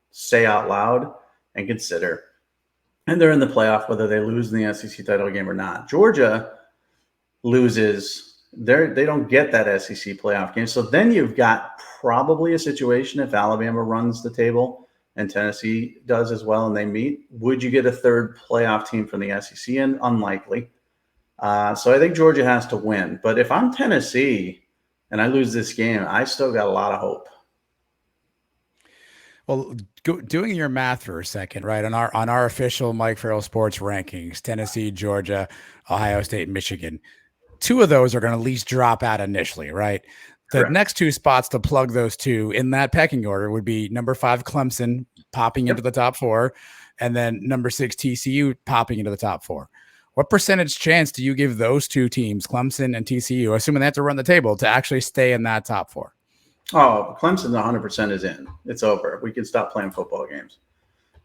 say out loud and consider. And they're in the playoff, whether they lose in the SEC title game or not. Georgia loses. They don't get that SEC playoff game. So then you've got probably a situation if Alabama runs the table and Tennessee does as well and they meet. Would you get a third playoff team from the SEC? And unlikely. So I think Georgia has to win. But if I'm Tennessee and I lose this game, I still got a lot of hope. Well, doing your math for a second, right? On our official Mike Farrell Sports rankings, Tennessee, Georgia, Ohio State, Michigan, 2 of those are going to at least drop out initially, right? The Correct. next two spots to plug those two in that pecking order would be number 5 Clemson popping into the top 4, and then number 6 TCU popping into the top 4. What percentage chance do you give those two teams, Clemson and TCU, assuming they have to run the table, to actually stay in that top 4? Oh, Clemson 100% is in. It's over. We can stop playing football games.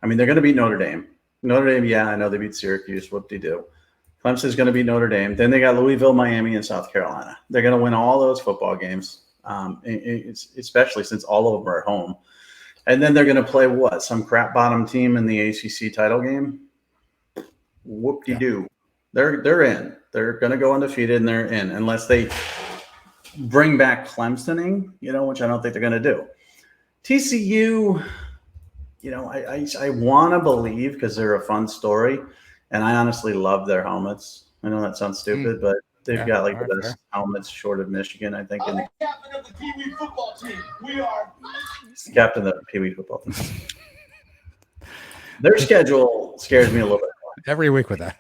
I mean, they're going to beat Notre Dame. Notre Dame, yeah, I know they beat Syracuse. Whoop-de-doo. Clemson's going to beat Notre Dame. Then they got Louisville, Miami, and South Carolina. They're going to win all those football games, especially since all of them are at home. And then they're going to play what? Some crap bottom team in the ACC title game? Whoop-de-doo. Yeah. They're in. They're going to go undefeated, and they're in unless they bring back Clemsoning, which I don't think they're going to do. TCU, I want to believe because they're a fun story, and I honestly love their helmets. I know that sounds stupid, but they've got like the best helmets short of Michigan, I think. Captain of the Pee Wee football team. We are captain of the Pee Wee football team. Their schedule scares me a little bit. Every week with that.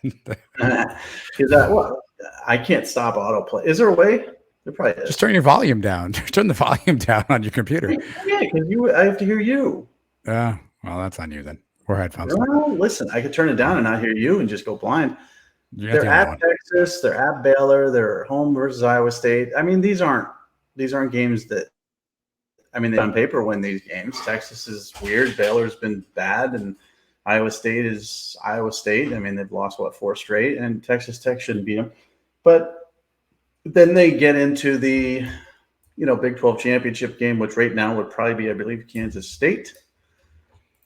I can't stop autoplay. Is there a way? There probably is. Just turn your volume down. Turn the volume down on your computer. Yeah, because I have to hear you. Well, that's on you then. Or headphones. Well, listen, I could turn it down and not hear you and just go blind. They're at Texas. They're at Baylor. They're home versus Iowa State. I mean, these aren't games that. I mean, they on paper win these games. Texas is weird. Baylor's been bad, and Iowa State is Iowa State. I mean, they've lost 4 straight, and Texas Tech shouldn't beat them. But then they get into the, Big 12 championship game, which right now would probably be, I believe, Kansas State.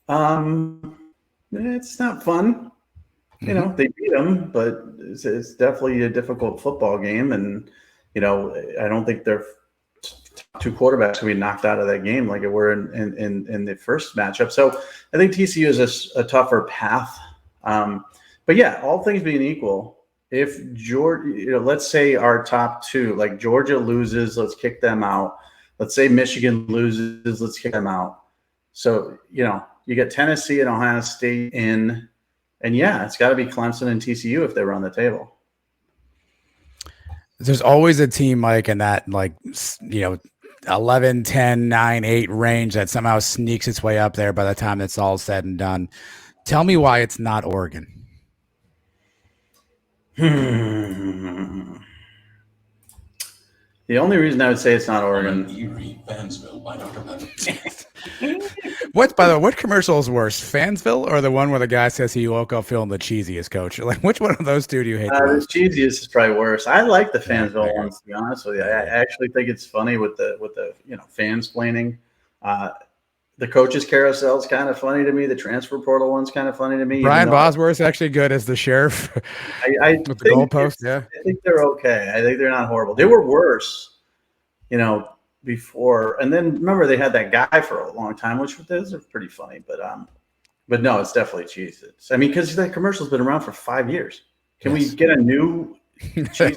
It's not fun. They beat them, but it's definitely a difficult football game, and I don't think their two quarterbacks will be knocked out of that game like it were in the first matchup. So I think TCU is a tougher path. But yeah, all things being equal, if Georgia, let's say our top 2, like Georgia loses, let's kick them out. Let's say Michigan loses, let's kick them out. So, you get Tennessee and Ohio State in, and it's got to be Clemson and TCU if they run the table. There's always a team, Mike, in that 11, 10, 9, 8 range that somehow sneaks its way up there by the time it's all said and done. Tell me why it's not Oregon. The only reason I would say it's not Oregon. What commercial is worse, Fansville or the one where the guy says he woke up feeling the cheesiest, coach? Like, which one of those two do you hate? The cheesiest is probably worse. I like the Fansville ones, to be honest with you. I actually think it's funny with the fansplaining. The coaches carousel is kind of funny to me. The transfer portal one's kind of funny to me. Brian Bosworth's actually good as the sheriff with the goalpost. Yeah, I think they're okay. I think they're not horrible. They were worse, before. And then remember they had that guy for a long time, which those are pretty funny. But no, it's definitely Cheez-Its. I mean, because that commercial's been around for 5 years. Can we get a new? I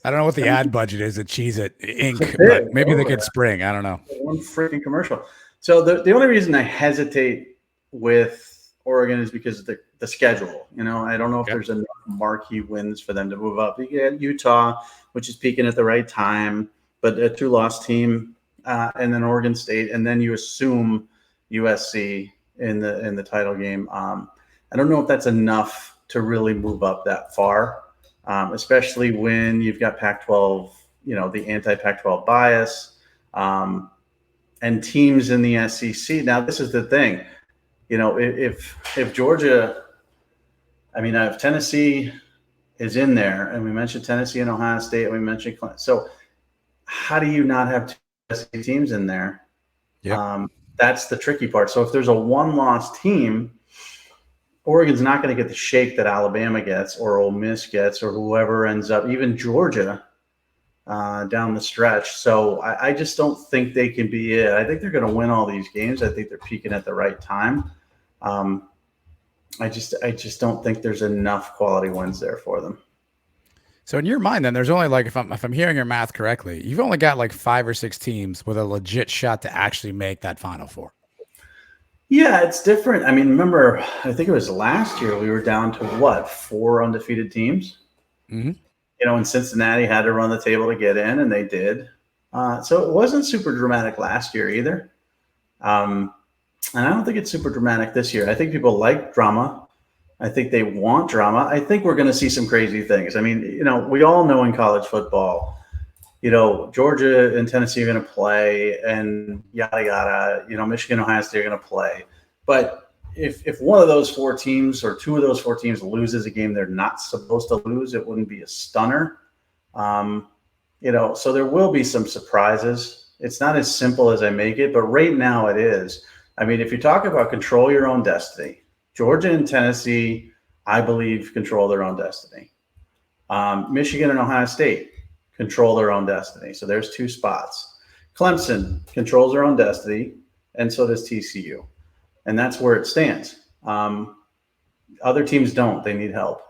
don't know what the ad budget is at Cheez-It Inc. But maybe they could spring. I don't know. One freaking commercial. So the only reason I hesitate with Oregon is because of the schedule. I don't know if there's enough marquee wins for them to move up. You get Utah, which is peaking at the right time, but a 2-loss team, and then Oregon State, and then you assume USC in the title game. I don't know if that's enough to really move up that far, especially when you've got Pac-12, the anti-Pac-12 bias. And teams in the SEC. Now, this is the thing, if Georgia, if Tennessee is in there, and we mentioned Tennessee and Ohio State, and we mentioned Clemson. So how do you not have 2 SEC teams in there? Yeah, that's the tricky part. So if there's a 1-loss team, Oregon's not going to get the shake that Alabama gets or Ole Miss gets or whoever ends up, even Georgia. Down the stretch. So I just don't think they can be it. I think they're going to win all these games. I think they're peaking at the right time. I just don't think there's enough quality wins there for them. So in your mind, then there's only if I'm hearing your math correctly, you've only got 5 or 6 teams with a legit shot to actually make that Final Four. Yeah, it's different. I mean, remember, I think it was last year we were down to 4 undefeated teams. Mm-hmm. And Cincinnati had to run the table to get in, and they did. So it wasn't super dramatic last year either. And I don't think it's super dramatic this year. I think people like drama. I think they want drama. I think we're going to see some crazy things. I mean, we all know in college football, Georgia and Tennessee are going to play and yada, yada, Michigan, Ohio State are going to play. But if one of those four teams or two of those four teams loses a game they're not supposed to lose, it wouldn't be a stunner. So there will be some surprises. It's not as simple as I make it, but right now it is. I mean, if you talk about control your own destiny, Georgia and Tennessee, I believe, control their own destiny. Michigan and Ohio State control their own destiny. So there's two spots. Clemson controls their own destiny, and so does TCU. And that's where it stands. Other teams don't. They need help.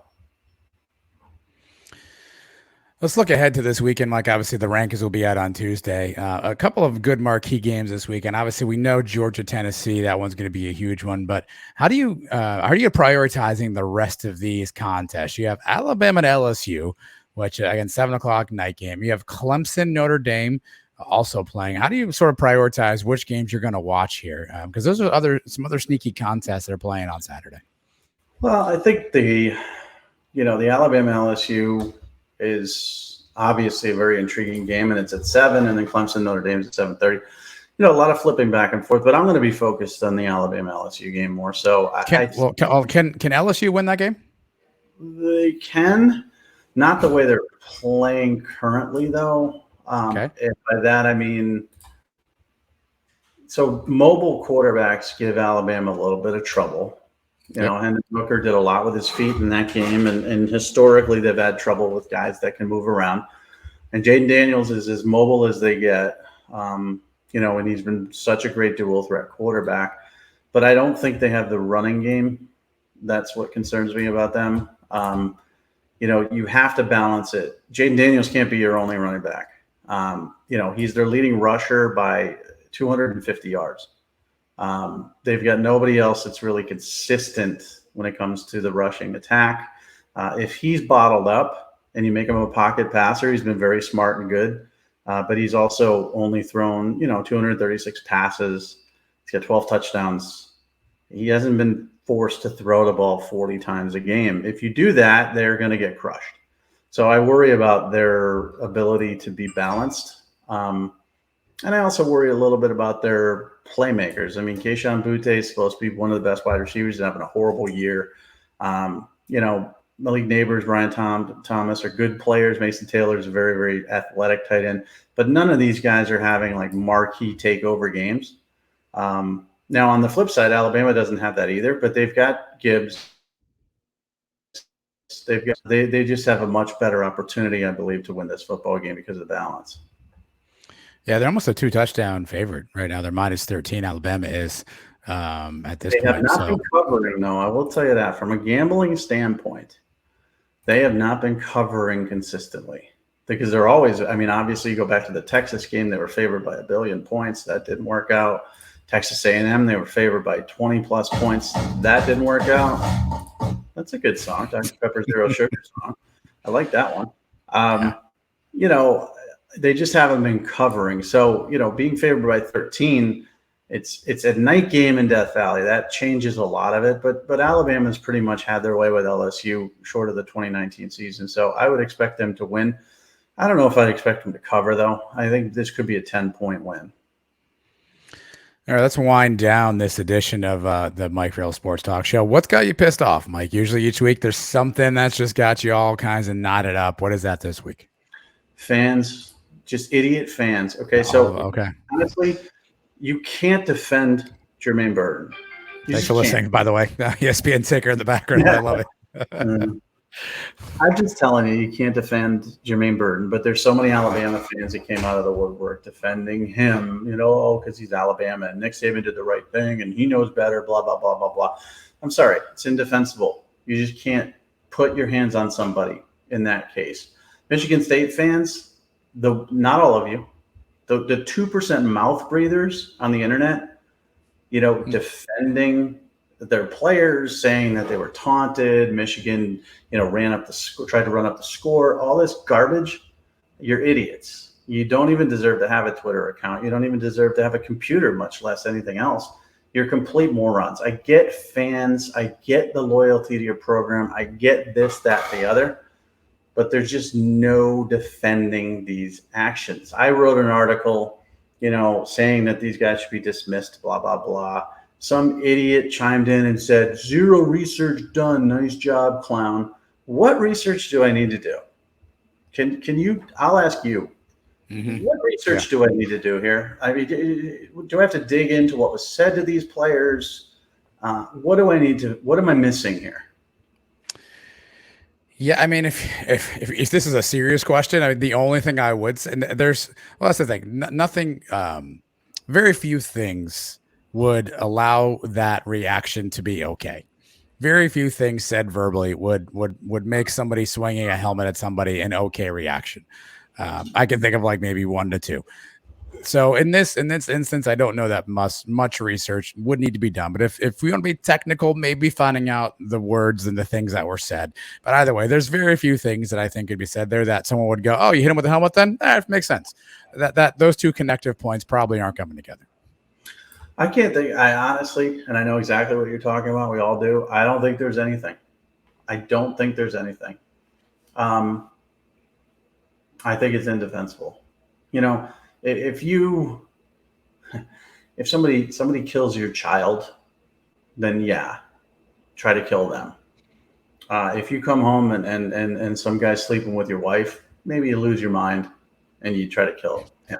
Let's look ahead to this weekend. Like, obviously, the rankings will be out on Tuesday. A couple of good marquee games this weekend. Obviously, we know Georgia, Tennessee. That one's going to be a huge one. But how are you prioritizing the rest of these contests? You have Alabama and LSU, which again, 7:00 night game. You have Clemson, Notre Dame also playing. How do you sort of prioritize which games you're going to watch here? Because those are some other sneaky contests that are playing on Saturday. Well, I think the Alabama LSU is obviously a very intriguing game, and it's at 7, and then Clemson Notre Dame is at 7:30. A lot of flipping back and forth, but I'm going to be focused on the Alabama LSU game more. So can LSU win that game? They can, not the way they're playing currently, though. Okay. And by that I mean, so mobile quarterbacks give Alabama a little bit of trouble. Hendon Hooker did a lot with his feet in that game, and historically they've had trouble with guys that can move around. And Jaden Daniels is as mobile as they get, and he's been such a great dual threat quarterback. But I don't think they have the running game. That's what concerns me about them. You have to balance it. Jaden Daniels can't be your only running back. He's their leading rusher by 250 yards. They've got nobody else that's really consistent when it comes to the rushing attack. If he's bottled up and you make him a pocket passer, he's been very smart and good. But he's also only thrown, 236 passes. He's got 12 touchdowns. He hasn't been forced to throw the ball 40 times a game. If you do that, they're going to get crushed. So I worry about their ability to be balanced. And I also worry a little bit about their playmakers. I mean, Kayshon Boutte is supposed to be one of the best wide receivers and having a horrible year. Malik Neighbors, Brian Thomas are good players. Mason Taylor is a very, very athletic tight end. But none of these guys are having like marquee takeover games. Now, on the flip side, Alabama doesn't have that either, but they've got Gibbs. They just have a much better opportunity, I believe, to win this football game because of the balance. Yeah, they're almost a 2-touchdown favorite right now. They're -13. Alabama is at this point. They have not been covering, though. I will tell you that. From a gambling standpoint, they have not been covering consistently because they're always – I mean, obviously, you go back to the Texas game. They were favored by 1 billion points. That didn't work out. Texas A&M, they were favored by 20-plus points. That didn't work out. That's a good song, Dr. Pepper Zero Sugar song. I like that one. They just haven't been covering. So, being favored by 13, it's a night game in Death Valley. That changes a lot of it. But Alabama's pretty much had their way with LSU short of the 2019 season. So I would expect them to win. I don't know if I'd expect them to cover, though. I think this could be a 10-point win. All right, let's wind down this edition of the Mike Farrell Sports Talk Show. What's got you pissed off, Mike? Usually each week there's something that's just got you all kinds of knotted up. What is that this week? Fans, just idiot fans. Okay, honestly, you can't defend Jermaine Burton. Thanks for listening, by the way. ESPN ticker in the background. Yeah. I love it. I'm just telling you can't defend Jermaine Burton, but there's so many Alabama fans that came out of the woodwork defending him, because he's Alabama and Nick Saban did the right thing and he knows better, blah, blah, blah, blah, blah. I'm sorry. It's indefensible. You just can't put your hands on somebody in that case. Michigan State fans, not all of you, the 2% mouth breathers on the internet, defending their players, saying that they were taunted. Michigan, tried to run up the score. All this garbage. You're idiots. You don't even deserve to have a Twitter account. You don't even deserve to have a computer, much less anything else. You're complete morons. I get fans. I get the loyalty to your program. I get this, that, the other. But there's just no defending these actions. I wrote an article, saying that these guys should be dismissed, blah, blah, blah. Some idiot chimed in and said, 0 research done. Nice job, clown. What research do I need to do? Can you, I'll ask you, what research do I need to do here? I mean, do I have to dig into what was said to these players? What am I missing here? Yeah, I mean, if this is a serious question, the only thing I would say, and that's the thing, nothing, very few things would allow that reaction to be okay. Very few things said verbally would make somebody swinging a helmet at somebody an okay reaction. I can think of like maybe 1 to 2. So in this instance, I don't know that much research would need to be done. But if we want to be technical, maybe finding out the words and the things that were said. But either way, there's very few things that I think could be said there that someone would go, "Oh, you hit him with the helmet, then it makes sense." That those two connective points probably aren't coming together. I can't think. I honestly, and I know exactly what you're talking about. We all do. I don't think there's anything. I don't think there's anything. I think it's indefensible. If somebody kills your child, then yeah, try to kill them. If you come home and some guy's sleeping with your wife, maybe you lose your mind and you try to kill him.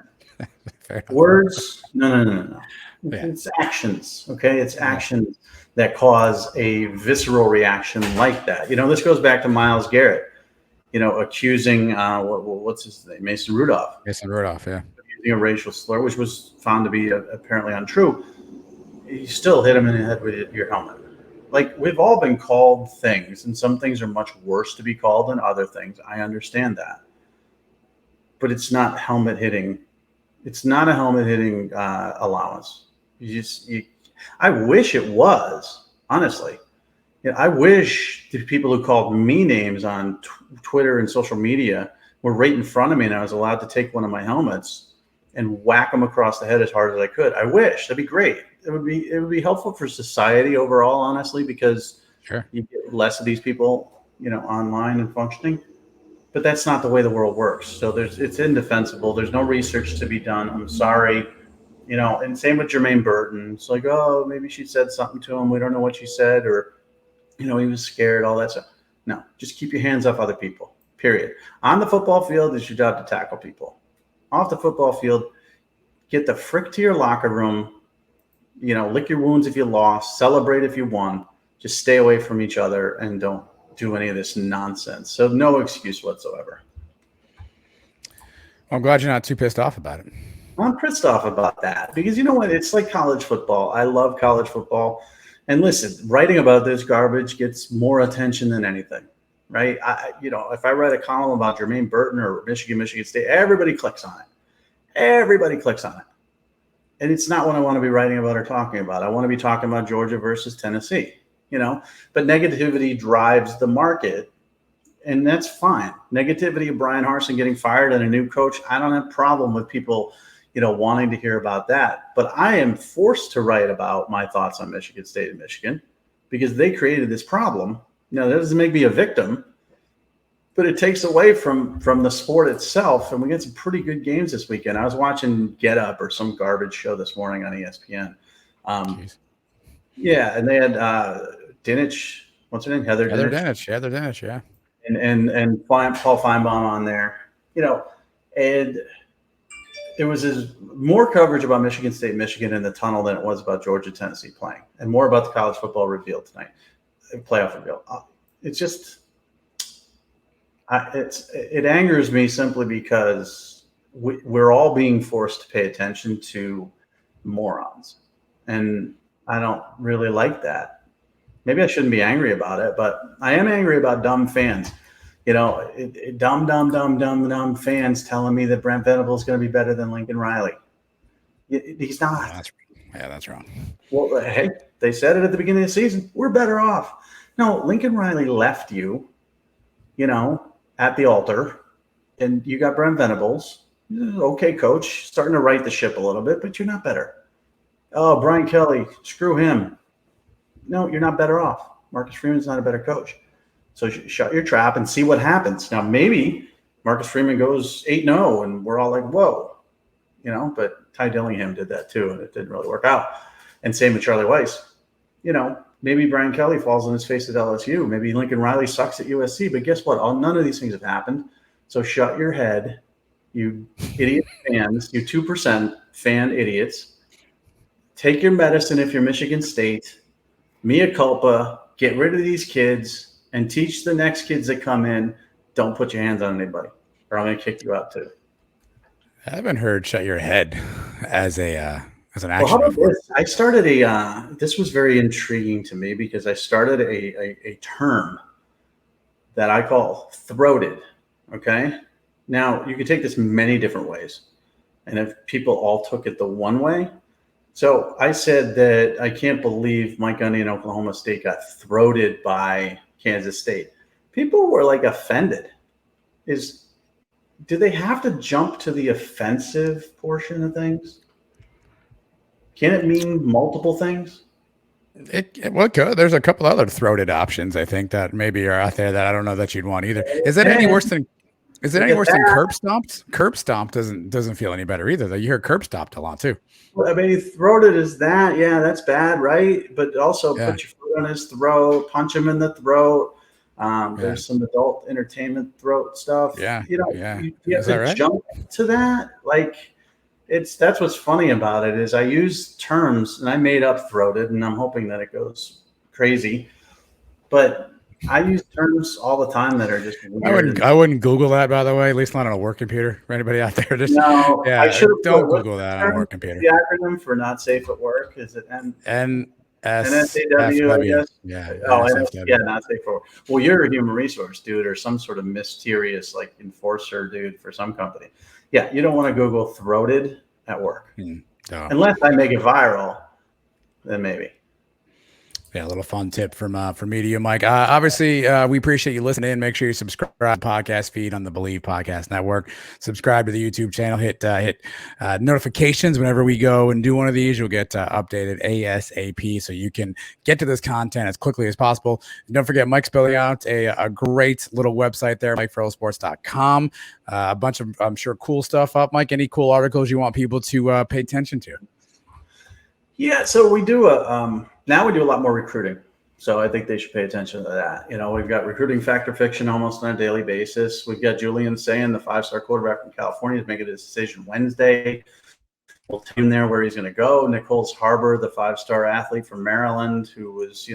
Words, no. Yeah. It's actions, okay? It's actions that cause a visceral reaction like that. This goes back to Myles Garrett, accusing what's his name, Mason Rudolph. Yeah. Using a racial slur, which was found to be apparently untrue. You still hit him in the head with your helmet. Like, we've all been called things, and some things are much worse to be called than other things. I understand that, but it's not helmet hitting. It's not a helmet hitting allowance. I wish it was, honestly. I wish the people who called me names on Twitter and social media were right in front of me, and I was allowed to take one of my helmets and whack them across the head as hard as I could. I wish. That'd be great. It would be helpful for society overall, honestly, because you get less of these people, online and functioning. But that's not the way the world works. So it's indefensible. There's no research to be done. I'm sorry. And same with Jermaine Burton. It's like, oh, maybe she said something to him. We don't know what she said, or, he was scared, all that stuff. No, just keep your hands off other people, period. On the football field, it's your job to tackle people. Off the football field, get the frick to your locker room, lick your wounds if you lost, celebrate if you won. Just stay away from each other and don't do any of this nonsense. So no excuse whatsoever. I'm glad you're not too pissed off about it. I'm pissed off about that because you know what? It's like college football. I love college football. And listen, writing about this garbage gets more attention than anything, right? If I write a column about Jermaine Burton or Michigan State, everybody clicks on it. Everybody clicks on it. And it's not what I want to be writing about or talking about. I want to be talking about Georgia versus Tennessee, But negativity drives the market, and that's fine. Negativity of Bryan Harsin getting fired and a new coach, I don't have a problem with people wanting to hear about that. But I am forced to write about my thoughts on Michigan State and Michigan because they created this problem. That doesn't make me a victim, but it takes away from the sport itself. And we get some pretty good games this weekend. I was watching Get Up or some garbage show this morning on ESPN. Yeah, and they had Dinich, what's her name? Heather Dinich, yeah. And Paul Feinbaum on there, and it was more coverage about Michigan State, Michigan in the tunnel than it was about Georgia, Tennessee playing, and more about the college football reveal tonight, playoff reveal. It's just, it angers me simply because we're all being forced to pay attention to morons, and I don't really like that. Maybe I shouldn't be angry about it, but I am angry about dumb fans. Dumb fans telling me that Brent Venables is going to be better than Lincoln Riley. He's not. That's wrong. Well, hey, they said it at the beginning of the season. We're better off. No, Lincoln Riley left you, at the altar, and you got Brent Venables, Okay, coach, starting to right the ship a little bit, but you're not better. Oh, Brian Kelly, screw him. No, you're not better off. Marcus Freeman's not a better coach. So shut your trap and see what happens. Now, maybe Marcus Freeman goes 8-0 and we're all like, whoa, but Ty Dillingham did that too, and it didn't really work out. And same with Charlie Weiss. Maybe Brian Kelly falls on his face at LSU. Maybe Lincoln Riley sucks at USC. But guess what? None of these things have happened. So shut your head, you idiot fans, you 2% fan idiots. Take your medicine if you're Michigan State. Mea culpa. Get rid of these kids and teach the next kids that come in. Don't put your hands on anybody, or I'm going to kick you out too. I haven't heard "shut your head" as an action. Well, how about this? I started this was very intriguing to me because I started a term that I call throated. Okay. Now you could take this many different ways. And if people all took it the one way. So I said that I can't believe Mike Gundy and Oklahoma State got throated by Kansas State. People were like offended. Do they have to jump to the offensive portion of things? Can it mean multiple things? Well, there's a couple other throated options I think that maybe are out there that I don't know that you'd want either. Is it any worse than curb stomped? Curb stomped doesn't feel any better either, though. You hear curb stomped a lot too. Well, I mean, throated is that, yeah, that's bad, right? But also put your foot on his throat, punch him in the throat. There's some adult entertainment throat stuff. You have to jump to that. Like, that's what's funny about it is I use terms and I made up throated, and I'm hoping that it goes crazy. But I use terms all the time that are just weird. I wouldn't Google that, by the way, at least not on a work computer. For anybody out there, I should don't Google that on a work computer. The acronym for not safe at work is it NSAW, I guess. Not safe for work. Well, you're a human resource dude or some sort of mysterious like enforcer dude for some company. Yeah, you don't want to Google throated at work. Unless I make it viral, then maybe. Yeah, a little fun tip from me to you, Mike. Obviously, we appreciate you listening. Make sure you subscribe to the podcast feed on the Believe Podcast Network. Subscribe to the YouTube channel. Hit notifications whenever we go and do one of these. You'll get updated ASAP, so you can get to this content as quickly as possible. And don't forget, Mike's building out a great little website there, MikeFarrellSports.com. A bunch of, I'm sure, cool stuff up. Mike, any cool articles you want people to pay attention to? Yeah, so we do now we do a lot more recruiting. So I think they should pay attention to that. We've got recruiting fact or fiction almost on a daily basis. We've got Julian saying the 5-star quarterback from California is making a decision Wednesday. We'll tell him there where he's going to go. Nichols Harbor, the 5-star athlete from Maryland, who was,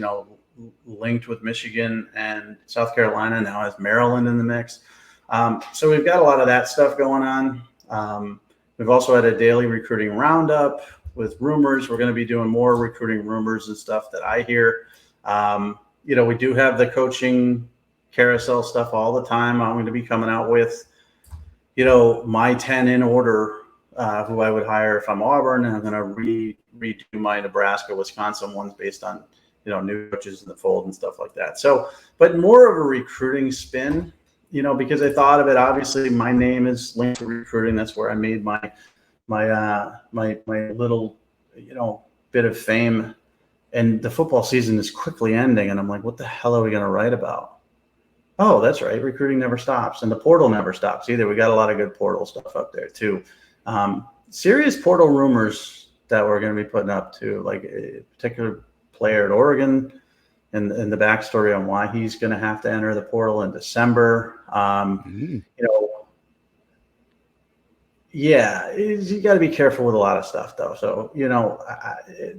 linked with Michigan and South Carolina, now has Maryland in the mix. So we've got a lot of that stuff going on. We've also had a daily recruiting roundup with rumors. We're going to be doing more recruiting rumors and stuff that I hear. We do have the coaching carousel stuff all the time. I'm going to be coming out with, my 10 in order, who I would hire if I'm Auburn. And I'm going to redo my Nebraska, Wisconsin ones based on, new coaches in the fold and stuff like that. So, but more of a recruiting spin, because I thought of it, obviously my name is linked to recruiting. That's where I made my little, bit of fame, and the football season is quickly ending. And I'm like, what the hell are we going to write about? Oh, that's right. Recruiting never stops, and the portal never stops either. We got a lot of good portal stuff up there too. Serious portal rumors that we're going to be putting up too, like a particular player at Oregon and the backstory on why he's going to have to enter the portal in December. Yeah, you got to be careful with a lot of stuff, though. So,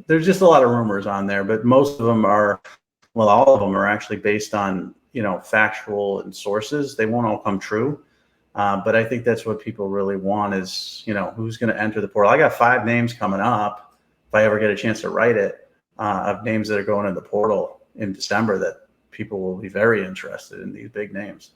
there's just a lot of rumors on there, but most of them all of them are actually based on, factual and sources. They won't all come true. But I think that's what people really want is, who's going to enter the portal. I got 5 names coming up, if I ever get a chance to write it, of names that are going in the portal in December that people will be very interested in these big names.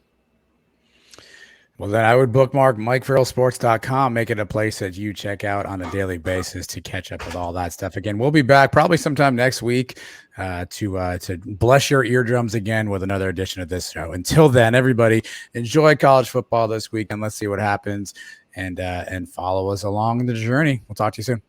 Well, then I would bookmark MikeFarrellSports.com, make it a place that you check out on a daily basis to catch up with all that stuff. Again, we'll be back probably sometime next week to bless your eardrums again with another edition of this show. Until then, everybody, enjoy college football this week, and let's see what happens and follow us along the journey. We'll talk to you soon.